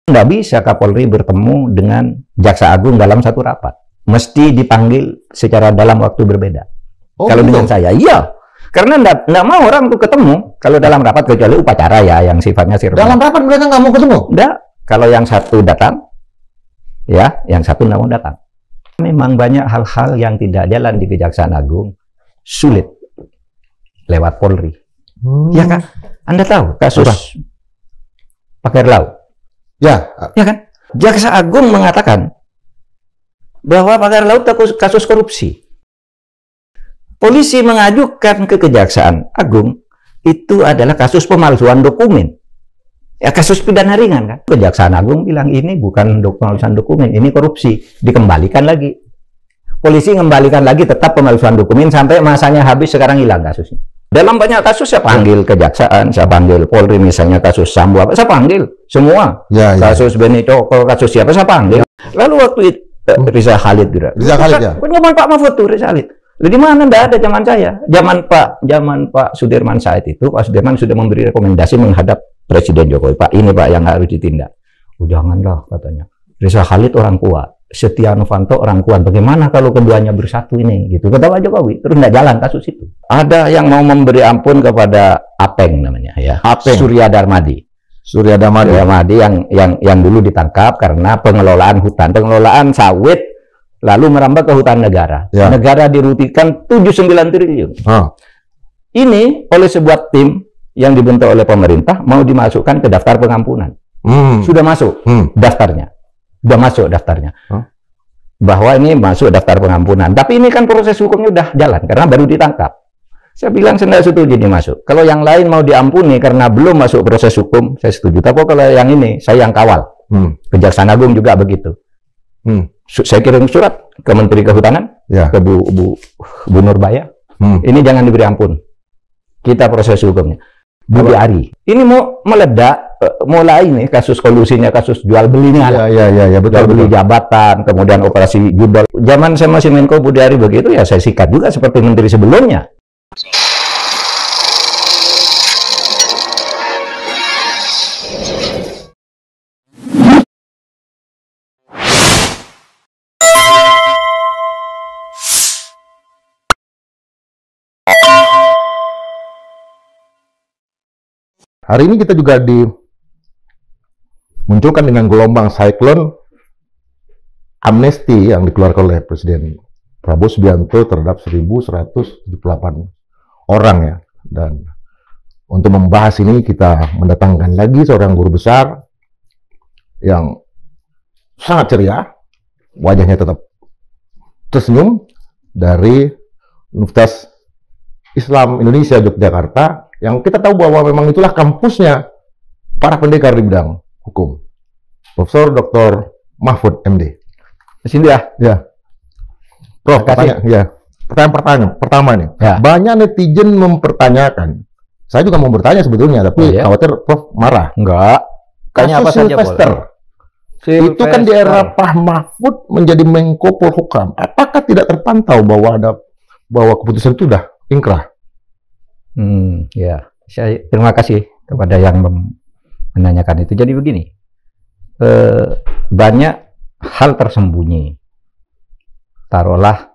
Nggak bisa Kapolri bertemu dengan Jaksa Agung dalam satu rapat. Mesti dipanggil secara dalam waktu berbeda. Oh, kalau gitu? dengan saya, iya. Karena nggak mau orang tuh ketemu kalau dalam rapat, kecuali upacara ya yang sifatnya sirna. Dalam rapat mereka nggak mau ketemu? Nggak. Kalau yang satu datang, ya, yang satu nggak mau datang. Memang banyak hal-hal yang tidak jalan di Kejaksaan Agung, sulit lewat Polri. Ya kan? Anda tahu kasus Pak Herlaut? Ya. Ya kan? Jaksa Agung mengatakan bahwa Pak Herlaut kasus korupsi. Polisi mengajukan ke Kejaksaan Agung itu adalah kasus pemalsuan dokumen. Ya, kasus pidana ringan kan. Kejaksaan Agung bilang ini bukan pemalsuan dokumen, ini korupsi. Dikembalikan lagi. Polisi mengembalikan lagi tetap pemalsuan dokumen sampai masanya habis, sekarang hilang kasusnya. Dalam banyak kasus saya panggil Kejaksaan, saya panggil Polri, misalnya kasus Sambo, saya panggil semua. Ya, ya. Kasus Benito, kasus siapa saya panggil. Lalu waktu itu Riza Khalid juga. Riza Khalid ya. Zaman Pak Mahfud tuh Riza Khalid. Di mana? Nggak ada zaman saya. Zaman Pak Sudirman Said itu, Pak Sudirman sudah memberi rekomendasi menghadap Presiden Jokowi. Pak, ini Pak yang harus ditindak. Oh, janganlah katanya. Riza Khalid orang kuat, Setia Novanto orang kuat. Bagaimana kalau keduanya bersatu ini? Gitu kata Pak Jokowi. Terus nggak jalan kasus itu. Ada yang mau memberi ampun kepada Apeng namanya ya. Apeng. Surya Darmadi. Surya Darmadi yang dulu ditangkap karena pengelolaan hutan, pengelolaan sawit, lalu merambah ke hutan negara. Ya. Negara dirugikan 79 triliun. Ini oleh sebuah tim yang dibentuk oleh pemerintah mau dimasukkan ke daftar pengampunan. Sudah masuk daftarnya. Sudah masuk daftarnya. Bahwa ini masuk daftar pengampunan. Tapi ini kan proses hukumnya udah jalan karena baru ditangkap. Saya bilang saya tidak setuju ini masuk. Kalau yang lain mau diampuni karena belum masuk proses hukum, saya setuju. Tapi kalau yang ini, saya yang kawal. Kejaksaan Agung juga begitu. Saya kirim surat ke Menteri Kehutanan, ke Bu Nurbaya. Ini jangan diberi ampun. Kita proses hukumnya. Budi Ari. Ini mau meledak, mulai ini kasus kolusinya, kasus jual belinya. Ya, betul, Beli jabatan, kemudian operasi judol. Zaman saya masih Menko Budi Ari begitu ya, saya sikat juga seperti menteri sebelumnya. Hari ini kita juga dimunculkan dengan gelombang siklon amnesti yang dikeluarkan oleh Presiden Prabowo Subianto terhadap 1.178 orang ya. Dan untuk membahas ini kita mendatangkan lagi seorang guru besar yang sangat ceria, wajahnya tetap tersenyum, dari Universitas Islam Indonesia Yogyakarta, yang kita tahu bahwa memang itulah kampusnya para pendekar di bidang hukum. Profesor Dr. Mahfud MD. Di sini ya. Ya. Prof, pertanyaan pertama nih. Ya. Banyak netizen mempertanyakan. Saya juga mau bertanya sebetulnya, tapi khawatir Prof marah. Enggak. Tanya apa saja Silvester. Itu kan di era Pak Mahfud menjadi Menko Polhukam. Apakah tidak terpantau bahwa keputusan itu sudah ingkrah? Ya, saya terima kasih kepada yang menanyakan itu. Jadi begini, banyak hal tersembunyi. Taruhlah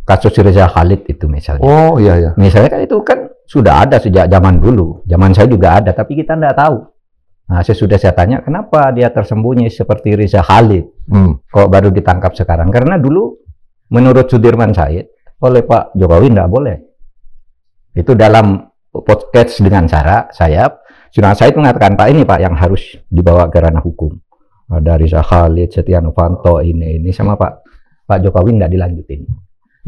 kasus Riza Khalid itu misalnya. Oh iya. Misalnya kan itu kan sudah ada sejak zaman dulu. Zaman saya juga ada, tapi kita tidak tahu. Nah, saya tanya, kenapa dia tersembunyi seperti Riza Khalid? Kok baru ditangkap sekarang? Karena dulu menurut Sudirman Said oleh Pak Jokowi tidak boleh. Itu dalam podcast dengan saya, Sudirman Said mengatakan, Pak, ini Pak yang harus dibawa ke ranah hukum. Ada Riza Khalid, Setia Novanto, ini sama Pak Jokowi tidak dilanjutin.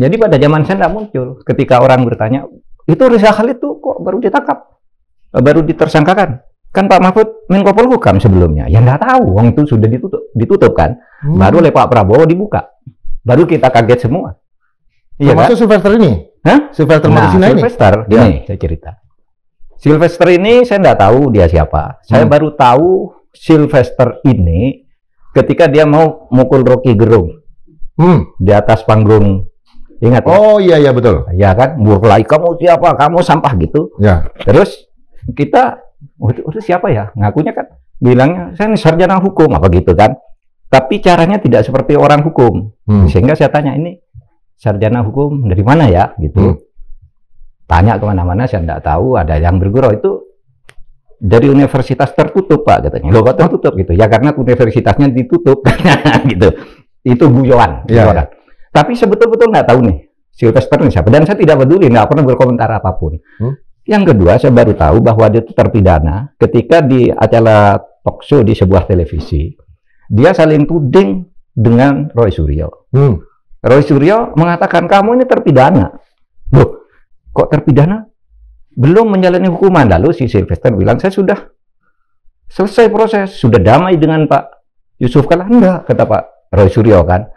Jadi pada zaman saya tidak muncul. Ketika orang bertanya, itu Riza Khalid tuh kok baru ditangkap, baru ditersangkakan? Kan Pak Mahfud Menko Polhukam sebelumnya. Ya nggak tahu, wong itu sudah ditutup kan. Baru oleh Pak Prabowo dibuka. Baru kita kaget semua. Iya kan? Silvester ini? Hah? Silvester Silvester ini saya cerita. Silvester ini saya nggak tahu dia siapa. Saya baru tahu Silvester ini ketika dia mau mukul Rocky Gerung di atas panggung. Ingat? Oh iya betul. Ya kan? Mulai kamu siapa? Kamu sampah gitu. Ya. Terus kita, itu siapa ya? Ngakunya kan bilangnya saya ini sarjana hukum apa gitu kan. Tapi caranya tidak seperti orang hukum. Sehingga saya tanya, ini sarjana hukum dari mana ya gitu. Tanya kemana-mana saya tidak tahu, ada yang bergurau itu dari universitas tertutup Pak katanya. Loh kok tertutup gitu? Ya karena universitasnya ditutup gitu. Itu guyonan. Ya. Tapi sebetul-betul nggak tahu nih Sylvester ini siapa. Dan saya tidak peduli, nggak pernah berkomentar apapun. Yang kedua, saya baru tahu bahwa dia itu terpidana ketika di acara talk show di sebuah televisi. Dia saling tuding dengan Roy Suryo. Roy Suryo mengatakan, kamu ini terpidana. Loh, kok terpidana? Belum menjalani hukuman. Lalu si Sylvester bilang, saya sudah selesai proses, sudah damai dengan Pak Yusuf Kalla. Enggak, kata Pak Roy Suryo kan.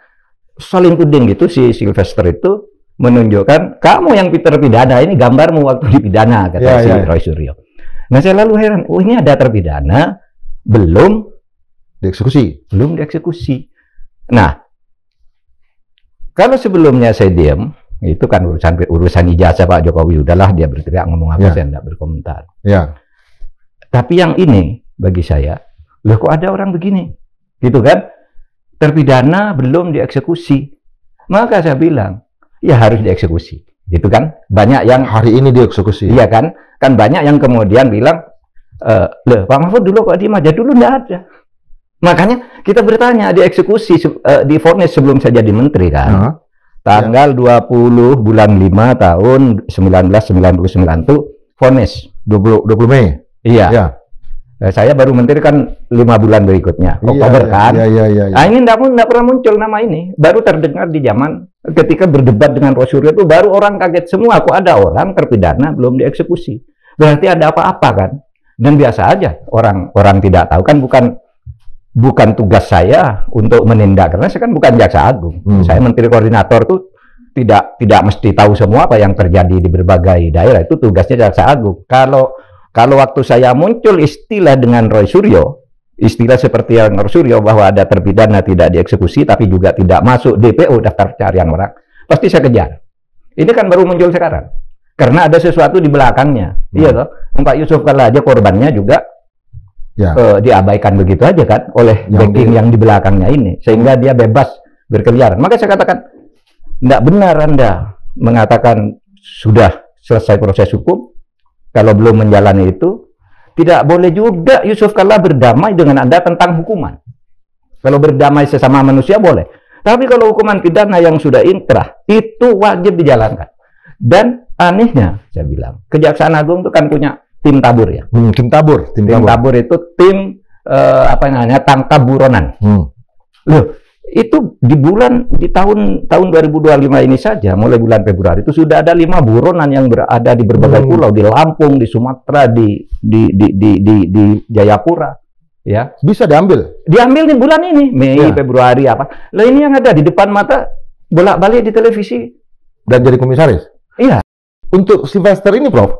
Saling tuding gitu, si Sylvester itu menunjukkan, kamu yang terpidana, ini gambarmu waktu dipidana, kata si Roy Suryo. Nah, saya lalu heran, oh ini ada terpidana, belum dieksekusi. Nah, kalau sebelumnya saya diam, itu kan urusan ijazah Pak Jokowi, udahlah dia berteriak ngomong apa, saya tidak berkomentar. Tapi yang ini bagi saya, loh kok ada orang begini, gitu kan? Terpidana belum dieksekusi, maka saya bilang ya harus dieksekusi, gitu kan? Banyak yang hari ini dieksekusi, iya kan? Kan banyak yang kemudian bilang, loh Pak Mahfud dulu kok diem aja, dulu nggak ada. Makanya kita bertanya, dieksekusi, divonis sebelum saya jadi menteri kan? Tanggal 20 bulan 5 tahun 1999 itu vonis. 20 Mei. Iya. Saya baru menteri kan 5 bulan berikutnya, Oktober kan? Nah, ini enggak pernah muncul nama ini. Baru terdengar di zaman ketika berdebat dengan Roy Suryo itu, baru orang kaget semua, kok ada orang terpidana belum dieksekusi. Berarti ada apa-apa kan? Dan biasa aja, orang tidak tahu kan, bukan tugas saya untuk menindak, karena saya kan bukan jaksa agung. Saya menteri koordinator tuh tidak mesti tahu semua apa yang terjadi di berbagai daerah, itu tugasnya jaksa agung. Kalau waktu saya muncul istilah dengan Roy Suryo, istilah seperti yang Roy Suryo bahwa ada terpidana tidak dieksekusi tapi juga tidak masuk DPO, daftar pencarian orang, pasti saya kejar. Ini kan baru muncul sekarang karena ada sesuatu di belakangnya. Iya toh, Pak Yusuf Kalla aja korbannya juga diabaikan begitu aja kan oleh backing yang di belakangnya ini, sehingga dia bebas berkeliaran. Maka saya katakan, tidak benar Anda mengatakan sudah selesai proses hukum kalau belum menjalani itu. Tidak boleh juga Yusuf Kalla berdamai dengan Anda tentang hukuman. Kalau berdamai sesama manusia boleh, tapi kalau hukuman pidana yang sudah inkrah itu wajib dijalankan. Dan anehnya saya bilang, Kejaksaan Agung itu kan punya tim tabur ya. Tim tabur itu tim tangkap buronan. Loh, itu di tahun 2025 ini saja, mulai bulan Februari itu sudah ada 5 buronan yang berada di berbagai pulau, di Lampung, di Sumatera, di Jayapura. Ya, bisa diambil nih bulan ini, Mei, Februari apa. Lah ini yang ada di depan mata bolak-balik di televisi dan jadi komisaris. Iya. Untuk Sylvester ini, Prof,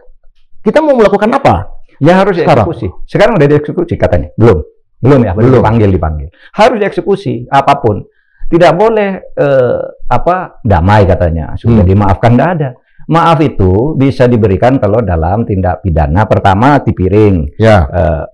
kita mau melakukan apa? Ya harus dieksekusi. Sekarang udah dieksekusi katanya. Belum ya, belum dipanggil. Harus dieksekusi apapun. Tidak boleh damai katanya. Sudah dimaafkan, tidak ada. Maaf itu bisa diberikan kalau dalam tindak pidana pertama tipiring,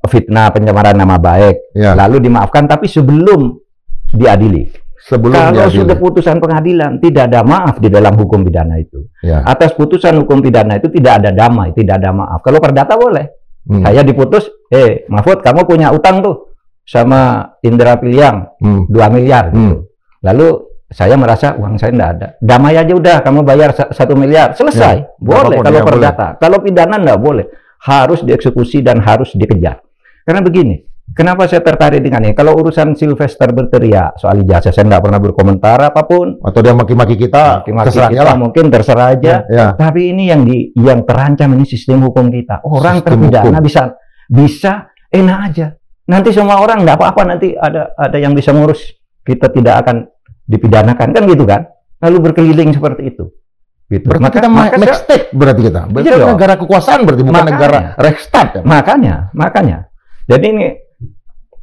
fitnah, pencemaran nama baik, lalu dimaafkan tapi sebelum diadili. Kalau sudah putusan pengadilan, tidak ada maaf di dalam hukum pidana itu. Atas putusan hukum pidana itu tidak ada damai, tidak ada maaf. Kalau perdata boleh. Saya diputus, Mahfud, kamu punya utang tuh sama Indra Piliang 2 miliar gitu. Lalu saya merasa uang saya tidak ada. Damai aja udah, kamu bayar 1 miliar, selesai. Boleh kalau perdata. Kalau pidana enggak boleh. Harus dieksekusi dan harus dikejar. Karena begini, kenapa saya tertarik dengan ini? Kalau urusan Sylvester berteriak soal ijazah, saya tidak pernah berkomentar apapun. Atau dia maki-maki kita, mungkin terserah aja. Tapi ini yang terancam ini sistem hukum kita. Orang terpidana bisa enak aja. Nanti semua orang tidak apa-apa, nanti ada yang bisa ngurus. Kita tidak akan dipidanakan, kan gitu kan? Lalu berkeliling seperti itu. Gitu. Berarti kita next step, berarti kita. Berarti negara kekuasaan, berarti bukan negara Rechtsstaat. Makanya. Jadi ini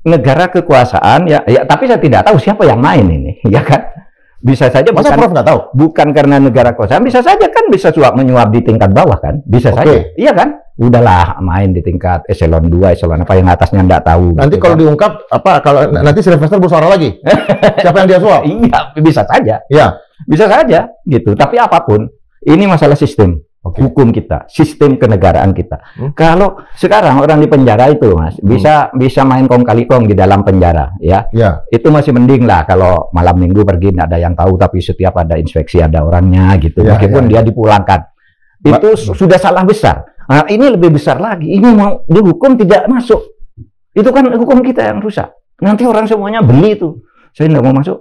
negara kekuasaan ya, tapi saya tidak tahu siapa yang main ini, ya kan? Bisa saja. Masa Prof nggak tahu? Bukan karena negara kosan, bisa saja kan bisa suap menyuap di tingkat bawah kan, bisa saja. Iya kan? Udahlah main di tingkat eselon 2, eselon apa yang atasnya nggak tahu. Nanti gitu kalau kan diungkap apa kalau nanti Sylvester bersuara lagi. Siapa yang dia suap? Iya, bisa saja. Iya. Bisa saja gitu. Tapi apapun, ini masalah sistem hukum kita, sistem kenegaraan kita. Kalau sekarang orang di penjara itu, Mas, bisa main kong kali kong di dalam penjara, ya. Itu masih mending lah kalau malam minggu pergi nggak ada yang tahu, tapi setiap ada inspeksi ada orangnya gitu. Meskipun dia dipulangkan. Itu sudah salah besar. Nah, ini lebih besar lagi. Ini mau dihukum tidak masuk. Itu kan hukum kita yang rusak. Nanti orang semuanya beli itu. Saya nggak mau masuk.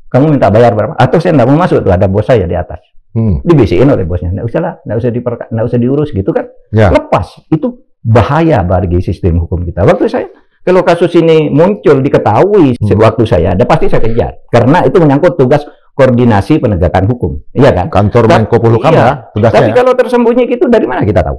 Kamu minta bayar berapa? Atau saya nggak mau masuk tuh, ada bos saya di atas. Dibisikin oleh bosnya. Nggak usah lah, nggak usah diurus gitu kan. Lepas. Itu bahaya bagi sistem hukum kita. Waktu saya, kalau kasus ini muncul diketahui waktu saya ada, pasti saya kejar. Karena itu menyangkut tugas koordinasi penegakan hukum. Iya kan? Kantor Menko Polhukam ya tugasnya. Tapi kalau tersembunyi gitu dari mana kita tahu?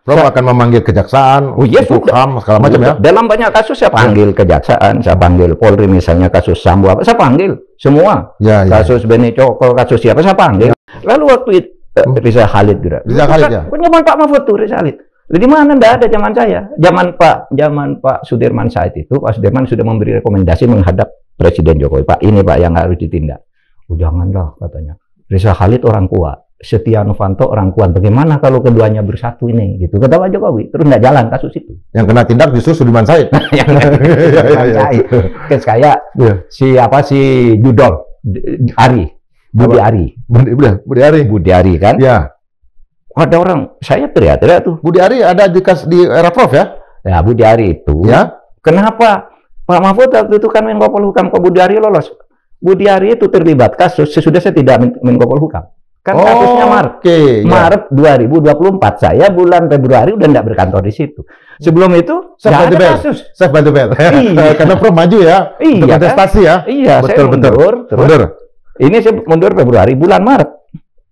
Prof akan memanggil kejaksaan, Polhukam, segala macam ya. Dalam banyak kasus saya panggil kejaksaan, saya panggil Polri, misalnya kasus Sambo apa, saya panggil semua. Kasus Beni Cokro, kasus siapa saya panggil. Lalu waktu itu Riza Khalid juga. Riza Khalid ya. Zaman Pak Mahfud tuh Riza Khalid. Di mana ndak ada zaman saya. Zaman Pak Sudirman Said itu, Pak Sudirman sudah memberi rekomendasi menghadap Presiden Jokowi. Pak, ini Pak yang harus ditindak. Oh, janganlah katanya. Riza Khalid orang kuat. Setia Novanto orang kuat. Bagaimana kalau keduanya bersatu ini? Gitu kata Pak Jokowi. Terus nggak jalan kasus itu. Yang kena tindak justru Sudirman Said. Kayak si Judol Ari, Budi Ari kan? Ya. Ada orang saya teriak-teriak tuh. Budi Ari ada di era Prof ya? Ya Budi Ari itu. Ya. Kenapa Pak Mahfud waktu itu kan Menko Polhukam, kok Budi Ari lolos? Budi Ari itu terlibat kasus sesudah saya tidak Menko Polhukam. Kan kasusnya Maret 2024. Saya bulan Februari udah nggak berkantor di situ. Sebelum itu saya ada kasus. Saya bantu karena Prof maju ya. Iya. Untuk kontestasi ya. Iya. Betul. Mundur. Ini saya mundur Februari, bulan Maret.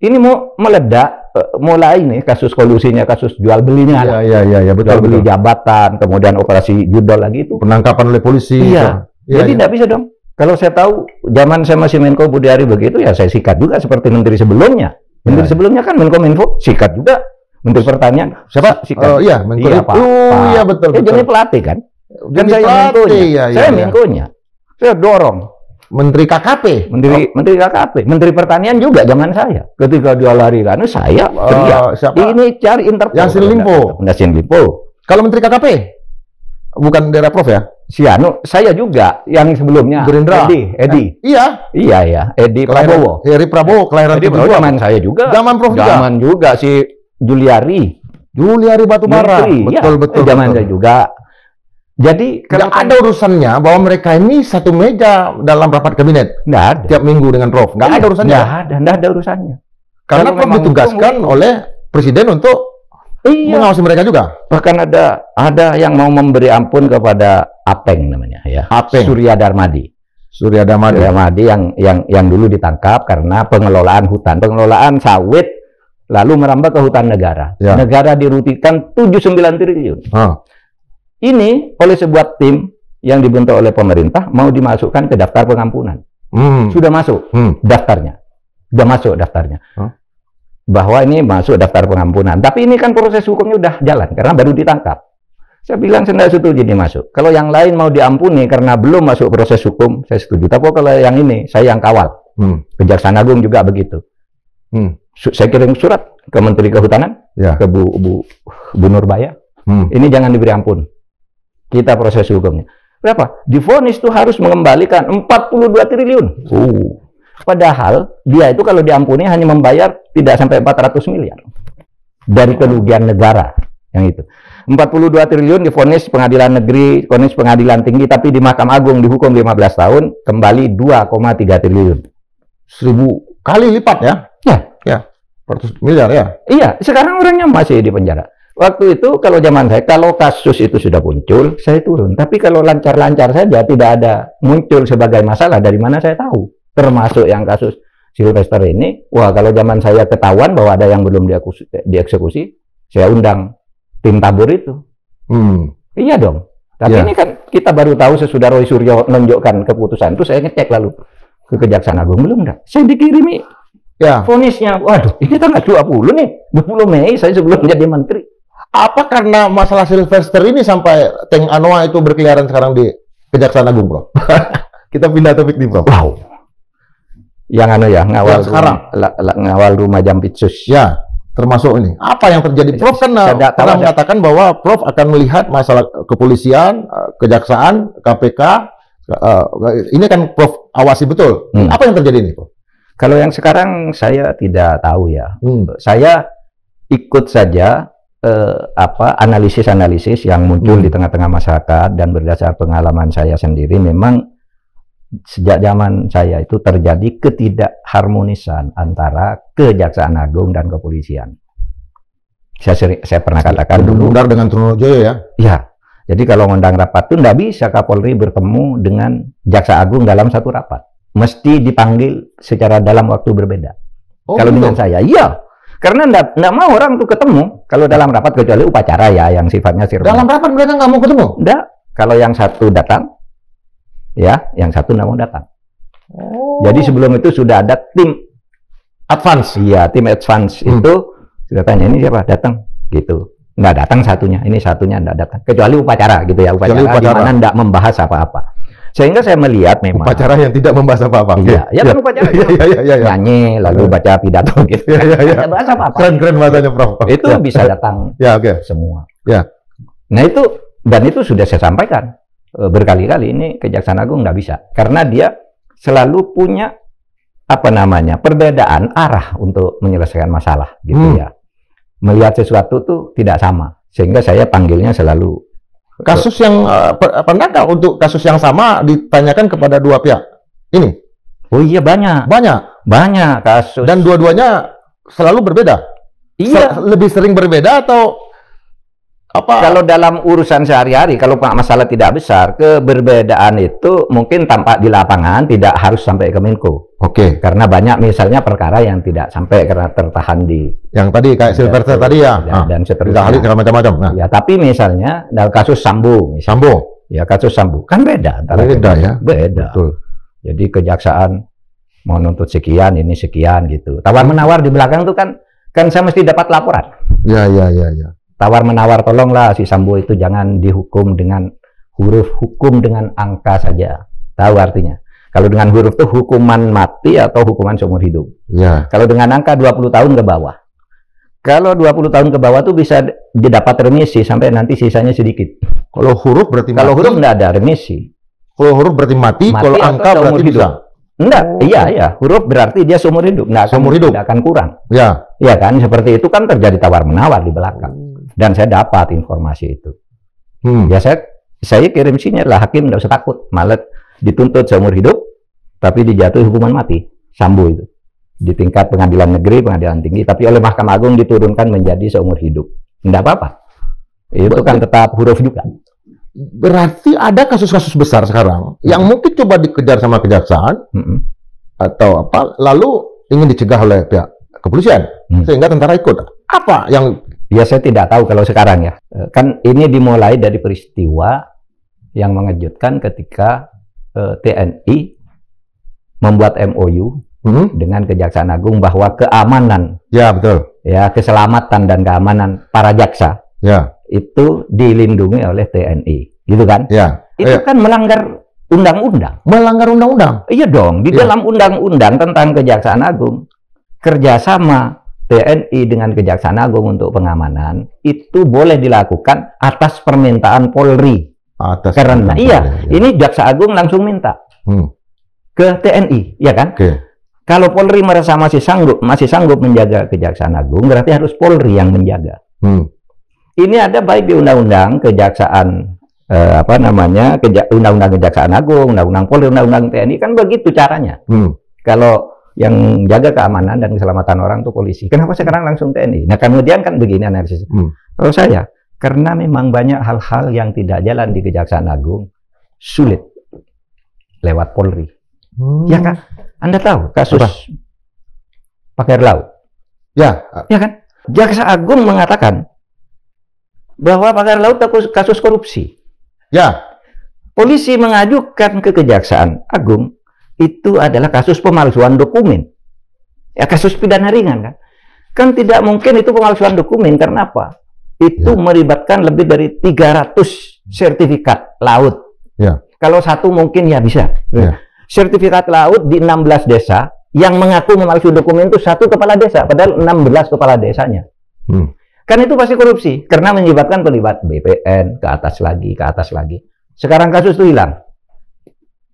Ini mau meledak, mulai nih kasus kolusinya, kasus jual belinya. Iya. Jual beli jabatan, kemudian operasi Judol lagi itu. Penangkapan oleh polisi. Iya. Jadi nggak bisa dong. Kalau saya tahu, zaman saya masih Menko Budi Ari begitu, ya saya sikat juga seperti menteri sebelumnya. Menteri sebelumnya kan Menko sikat juga. Menteri Pertanian, siapa? Sikat. Iya, Menko. Iya, betul. Jadi pelatih kan? Dan saya Menkonya. Saya Menkonya. Saya dorong. Menteri KKP. Menteri KKP. Menteri Pertanian juga zaman saya. Ketika dia lari kan, saya ini cari Interpol. Yasin Limpo. Kalau Menteri KKP? Bukan daerah Prof ya? Saya juga yang sebelumnya. Gerindra. Edi. Iya. Edi Prabowo. Edi Prabowo, kelahiran 72. Zaman saya juga. Zaman Prof juga. Zaman juga si Juliari Batubara. Betul. Zaman saya juga. Jadi kalau ada urusannya bahwa mereka ini satu meja dalam rapat kabinet. Nggak ada. Tiap minggu dengan Prof. Nggak ada urusannya. Nggak ada urusannya. Karena Prof ditugaskan oleh Presiden untuk mengawasi mereka juga. Bahkan ada yang mau memberi ampun kepada Apeng namanya ya. Surya Darmadi yang dulu ditangkap karena pengelolaan sawit lalu merambah ke hutan negara. Negara dirutikan 79 triliun. Ini oleh sebuah tim yang dibentuk oleh pemerintah mau dimasukkan ke daftar pengampunan. Sudah masuk daftarnya. Bahwa ini masuk daftar pengampunan. Tapi ini kan proses hukumnya udah jalan karena baru ditangkap. Saya bilang saya tidak setuju ini masuk. Kalau yang lain mau diampuni karena belum masuk proses hukum, saya setuju. Tapi kalau yang ini, saya yang kawal. Kejaksaan Agung juga begitu. Saya kirim surat ke Menteri Kehutanan, ke Bu Nurbaya. Ini jangan diberi ampun. Kita proses hukumnya. Berapa? Divonis itu harus mengembalikan 42 triliun. Padahal dia itu kalau diampuni hanya membayar tidak sampai 400 miliar dari kerugian negara yang itu. 42 triliun divonis pengadilan negeri, vonis pengadilan tinggi, tapi di Mahkamah Agung dihukum 15 tahun, kembali 2,3 triliun. 1000 kali lipat ya? Ya. 400 miliar ya? Iya, sekarang orangnya masih di penjara. Waktu itu kalau zaman saya, kalau kasus itu sudah muncul, saya turun. Tapi kalau lancar-lancar saja, tidak ada muncul sebagai masalah, dari mana saya tahu? Termasuk yang kasus Sylvester ini, wah kalau zaman saya ketahuan bahwa ada yang belum dieksekusi, saya undang tim tabur itu. Iya dong. Tapi ini kan kita baru tahu sesudah Roy Suryo menunjukkan keputusan itu, saya ngecek lalu. ke Kejaksaan Agung? Belum dah. Saya dikirimi vonisnya. Waduh, ini tanggal 20 nih, 20 Mei saya sebelum jadi menteri. Apa karena masalah Sylvester ini sampai Teng Anoa itu berkeliaran sekarang di Kejaksaan Agung, Prof? Kita pindah topik nih, Prof. Wow. Yang ngawal sekarang ngawal rumah Jampitsus. Ya, termasuk ini. Apa yang terjadi? Prof kan pernah mengatakan bahwa Prof akan melihat masalah kepolisian, kejaksaan, KPK. Ini kan Prof awasi betul. Apa yang terjadi ini, Prof? Kalau yang sekarang saya tidak tahu ya. Saya ikut saja analisis-analisis yang muncul di tengah-tengah masyarakat, dan berdasar pengalaman saya sendiri memang sejak zaman saya itu terjadi ketidakharmonisan antara Kejaksaan Agung dan kepolisian. Saya pernah katakan dulu dengan Trunojoyo ya. Ya. Jadi kalau ngundang rapat itu tidak bisa Kapolri bertemu dengan Jaksa Agung dalam satu rapat. Mesti dipanggil secara dalam waktu berbeda. Kalau dengan saya, iya. Karena enggak mau orang tuh ketemu kalau dalam rapat, kecuali upacara ya yang sifatnya sirna. Dalam rapat mereka nggak mau ketemu? Enggak. Kalau yang satu datang, ya, yang satu nggak mau datang. Jadi sebelum itu sudah ada tim advance. Iya, tim advance itu sudah tanya, ini siapa datang, gitu. Nggak datang satunya, ini satunya nggak datang. Kecuali upacara gitu ya, upacara di mana nggak membahas apa-apa. Sehingga saya melihat memang upacara yang tidak membahas apa-apa. Iya, ya kan upacara nyanyi lalu baca pidato gitu. Tidak bahas apa-apa. Keren-keren bahasanya, Prof. Itu bisa datang semua. Ya. Nah itu, dan itu sudah saya sampaikan berkali-kali, ini Kejaksaan Agung nggak bisa, karena dia selalu punya perbedaan arah untuk menyelesaikan masalah gitu ya. Melihat sesuatu tuh tidak sama, sehingga saya panggilnya selalu. Kasus yang pernahkah untuk kasus yang sama ditanyakan kepada dua pihak ini? Oh iya, banyak kasus. Dan dua-duanya selalu berbeda. Iya. Lebih sering berbeda atau apa? Kalau dalam urusan sehari-hari, kalau masalah tidak besar, keberbedaan itu mungkin tampak di lapangan, tidak harus sampai ke Menko. Oke. Karena banyak misalnya perkara yang tidak sampai karena tertahan di. Yang tadi kayak Sylvester tadi ya. Dan seterusnya. Macam-macam. Nah. Ya, tapi misalnya dalam kasus Sambo. Sambo. Ya, kasus Sambo kan beda. Beda ya. Beda. Betul. Jadi kejaksaan mau nuntut sekian, ini sekian gitu. Tawar-menawar di belakang tuh kan saya mesti dapat laporan. Ya. Tawar-menawar, tolonglah si Sambo itu jangan dihukum dengan huruf, hukum dengan angka saja. Tahu artinya? Kalau dengan huruf itu hukuman mati atau hukuman seumur hidup. Ya. Kalau dengan angka 20 tahun ke bawah. Kalau 20 tahun ke bawah tuh bisa didapat remisi sampai nanti sisanya sedikit. Kalau huruf berarti Kalau huruf enggak ada remisi. Kalau huruf berarti mati, kalau angka berarti hidup. Bisa. Enggak, iya. Huruf berarti dia seumur hidup. Tidak akan kurang. Ya. Iya kan? Seperti itu kan terjadi tawar-menawar di belakang. Dan saya dapat informasi itu. Ya saya kirim sinyal lah, hakim tidak usah takut, malah dituntut seumur hidup, tapi dijatuhi hukuman mati. Sambo itu di tingkat pengadilan negeri, pengadilan tinggi, tapi oleh Mahkamah Agung diturunkan menjadi seumur hidup. Tidak apa-apa. Itu kan tetap huruf juga. Berarti ada kasus-kasus besar sekarang yang mungkin coba dikejar sama kejaksaan atau apa, lalu ingin dicegah oleh pihak kepolisian sehingga tentara ikut. Apa yang ya saya tidak tahu kalau sekarang ya. Kan ini dimulai dari peristiwa yang mengejutkan ketika TNI membuat MOU dengan Kejaksaan Agung bahwa keamanan, ya betul, ya keselamatan dan keamanan para jaksa, ya itu dilindungi oleh TNI, gitu kan? Ya. Itu kan melanggar undang-undang. Melanggar undang-undang? Iya dong. Di dalam undang-undang tentang Kejaksaan Agung, kerjasama TNI dengan Kejaksaan Agung untuk pengamanan itu boleh dilakukan atas permintaan Polri. Karena ini Jaksa Agung langsung minta ke TNI, ya kan? Kalau Polri merasa masih sanggup menjaga Kejaksaan Agung, berarti harus Polri yang menjaga. Ini ada baik di undang-undang kejaksaan undang-undang Kejaksaan Agung, undang-undang Polri, undang-undang TNI, kan begitu caranya. Kalau yang jaga keamanan dan keselamatan orang itu polisi. Kenapa sekarang langsung TNI? Nah kemudian kan begini analisis. Kalau saya, karena memang banyak hal-hal yang tidak jalan di Kejaksaan Agung, sulit lewat Polri. Ya kan? Anda tahu kasus Pak Herlaut? Ya kan? Jaksa Agung mengatakan bahwa Pak Herlaut kasus korupsi. Ya. Polisi mengajukan ke Kejaksaan Agung itu adalah kasus pemalsuan dokumen. Ya, kasus pidana ringan kan. Kan tidak mungkin itu pemalsuan dokumen, karena apa? Itu melibatkan lebih dari 300 sertifikat laut. Ya. Kalau satu mungkin ya bisa. Ya. Sertifikat laut di 16 desa yang mengaku memalsukan dokumen itu satu kepala desa, padahal 16 kepala desanya. Kan itu pasti korupsi, karena menyebabkan terlibat BPN, ke atas lagi, ke atas lagi. Sekarang kasus itu hilang.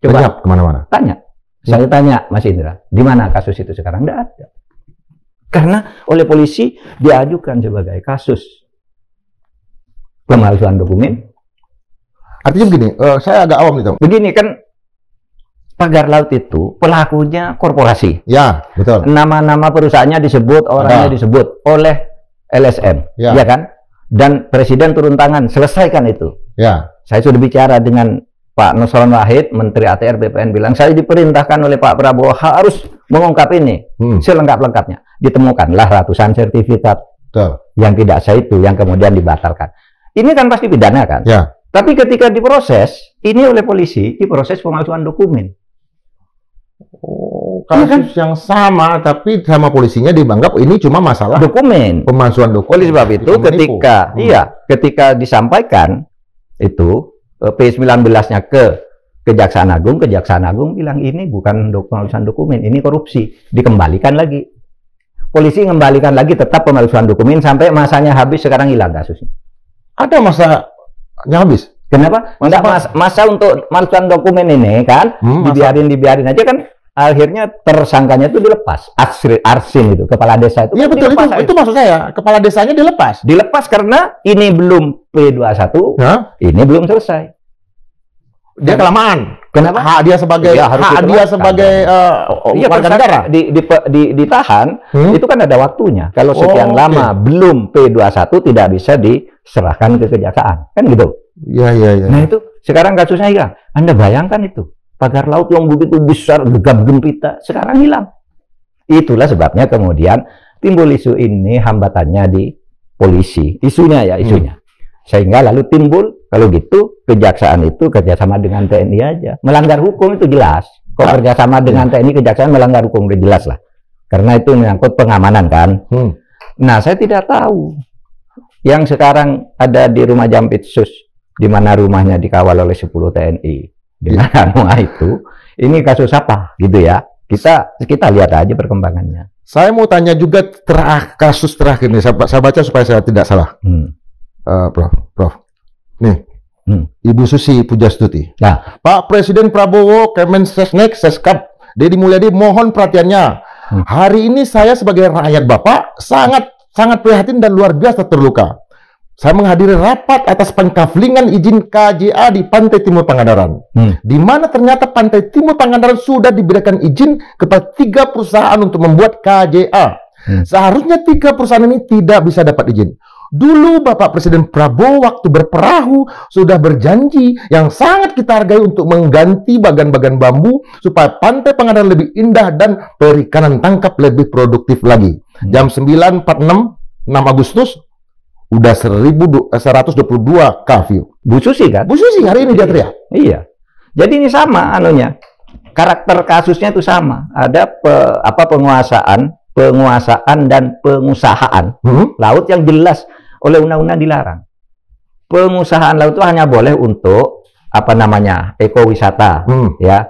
Coba kemana-mana. Tanya. Saya tanya Mas Indra, di mana kasus itu sekarang? Tidak ada. Karena oleh polisi diajukan sebagai kasus pemalsuan dokumen. Artinya begini, saya agak awam nih, Tom. Begini kan, pagar laut itu pelakunya korporasi. Ya, betul. Nama-nama perusahaannya disebut, orangnya disebut oleh LSM, ya kan? Dan presiden turun tangan, selesaikan itu. Ya. Saya sudah bicara dengan Pak Nusron Wahid, Menteri ATR BPN, bilang saya diperintahkan oleh Pak Prabowo harus mengungkap ini selengkap-lengkapnya. Ditemukanlah ratusan sertifikat yang tidak sah itu, yang kemudian dibatalkan. Ini kan pasti pidana kan? Ya. Tapi ketika diproses, ini oleh polisi diproses pemalsuan dokumen. Oh, kasus yang sama, tapi sama polisinya dianggap ini cuma masalah dokumen, pemalsuan dokumen. Oleh sebab itu, ketika disampaikan itu P19-nya ke Kejaksaan Agung bilang ini bukan pemalsuan dokumen, ini korupsi. Dikembalikan lagi. Polisi mengembalikan lagi tetap pemalsuan dokumen sampai masanya habis, sekarang hilang kasusnya. Ada masanya habis. Kenapa? Masa untuk pemalsuan dokumen ini kan dibiarin aja kan, akhirnya tersangkanya itu dilepas. Arsin itu, kepala desa itu. Iya betul, itu maksud saya. Kepala desanya dilepas. Dilepas karena ini belum P21, ini belum selesai. Dia kelamaan. Kenapa? Hak dia sebagai warga negara ditahan, itu kan ada waktunya. Kalau sekian lama belum P21 tidak bisa diserahkan ke kejaksaan, kan gitu. Iya. Nah itu sekarang kasusnya hilang. Anda bayangkan itu, pagar laut yang begitu besar, gegap gempita, sekarang hilang. Itulah sebabnya kemudian timbul isu ini, hambatannya di polisi, isunya. Sehingga lalu timbul, kalau gitu kejaksaan itu kerjasama dengan TNI aja. Melanggar hukum itu jelas. Kalau kerjasama dengan TNI, kejaksaan melanggar hukum, udah jelas lah. Karena itu menyangkut pengamanan kan. Nah, saya tidak tahu. Yang sekarang ada di rumah Jampitsus, di mana rumahnya dikawal oleh 10 TNI. Di mana rumah itu, ini kasus apa gitu ya. Kita lihat aja perkembangannya. Saya mau tanya juga kasus terakhir nih, saya baca supaya saya tidak salah. Prof. Nih, Ibu Susi Pujastuti. Ya. Pak Presiden Prabowo, Kemensesnek, Seskap, Deddy Mulyadi mohon perhatiannya. Hari ini saya sebagai rakyat Bapak sangat prihatin dan luar biasa terluka. Saya menghadiri rapat atas penkaflingan izin KJA di Pantai Timur Pangandaran, di mana ternyata Pantai Timur Pangandaran sudah diberikan izin kepada 3 perusahaan untuk membuat KJA. Seharusnya 3 perusahaan ini tidak bisa dapat izin. Dulu Bapak Presiden Prabowo waktu berperahu sudah berjanji yang sangat kita hargai untuk mengganti bagan-bagan bambu supaya Pantai Pangandaran lebih indah dan perikanan tangkap lebih produktif lagi. Jam 9.46, 6 Agustus, udah 1.122 view. Bu Susi kan? Bu Susi hari ini dia teriak. Iya. Jadi ini sama anunya. Karakter kasusnya itu sama. Ada penguasaan dan pengusahaan laut yang jelas oleh undang-undang dilarang. Pengusahaan laut itu hanya boleh untuk ekowisata, ya.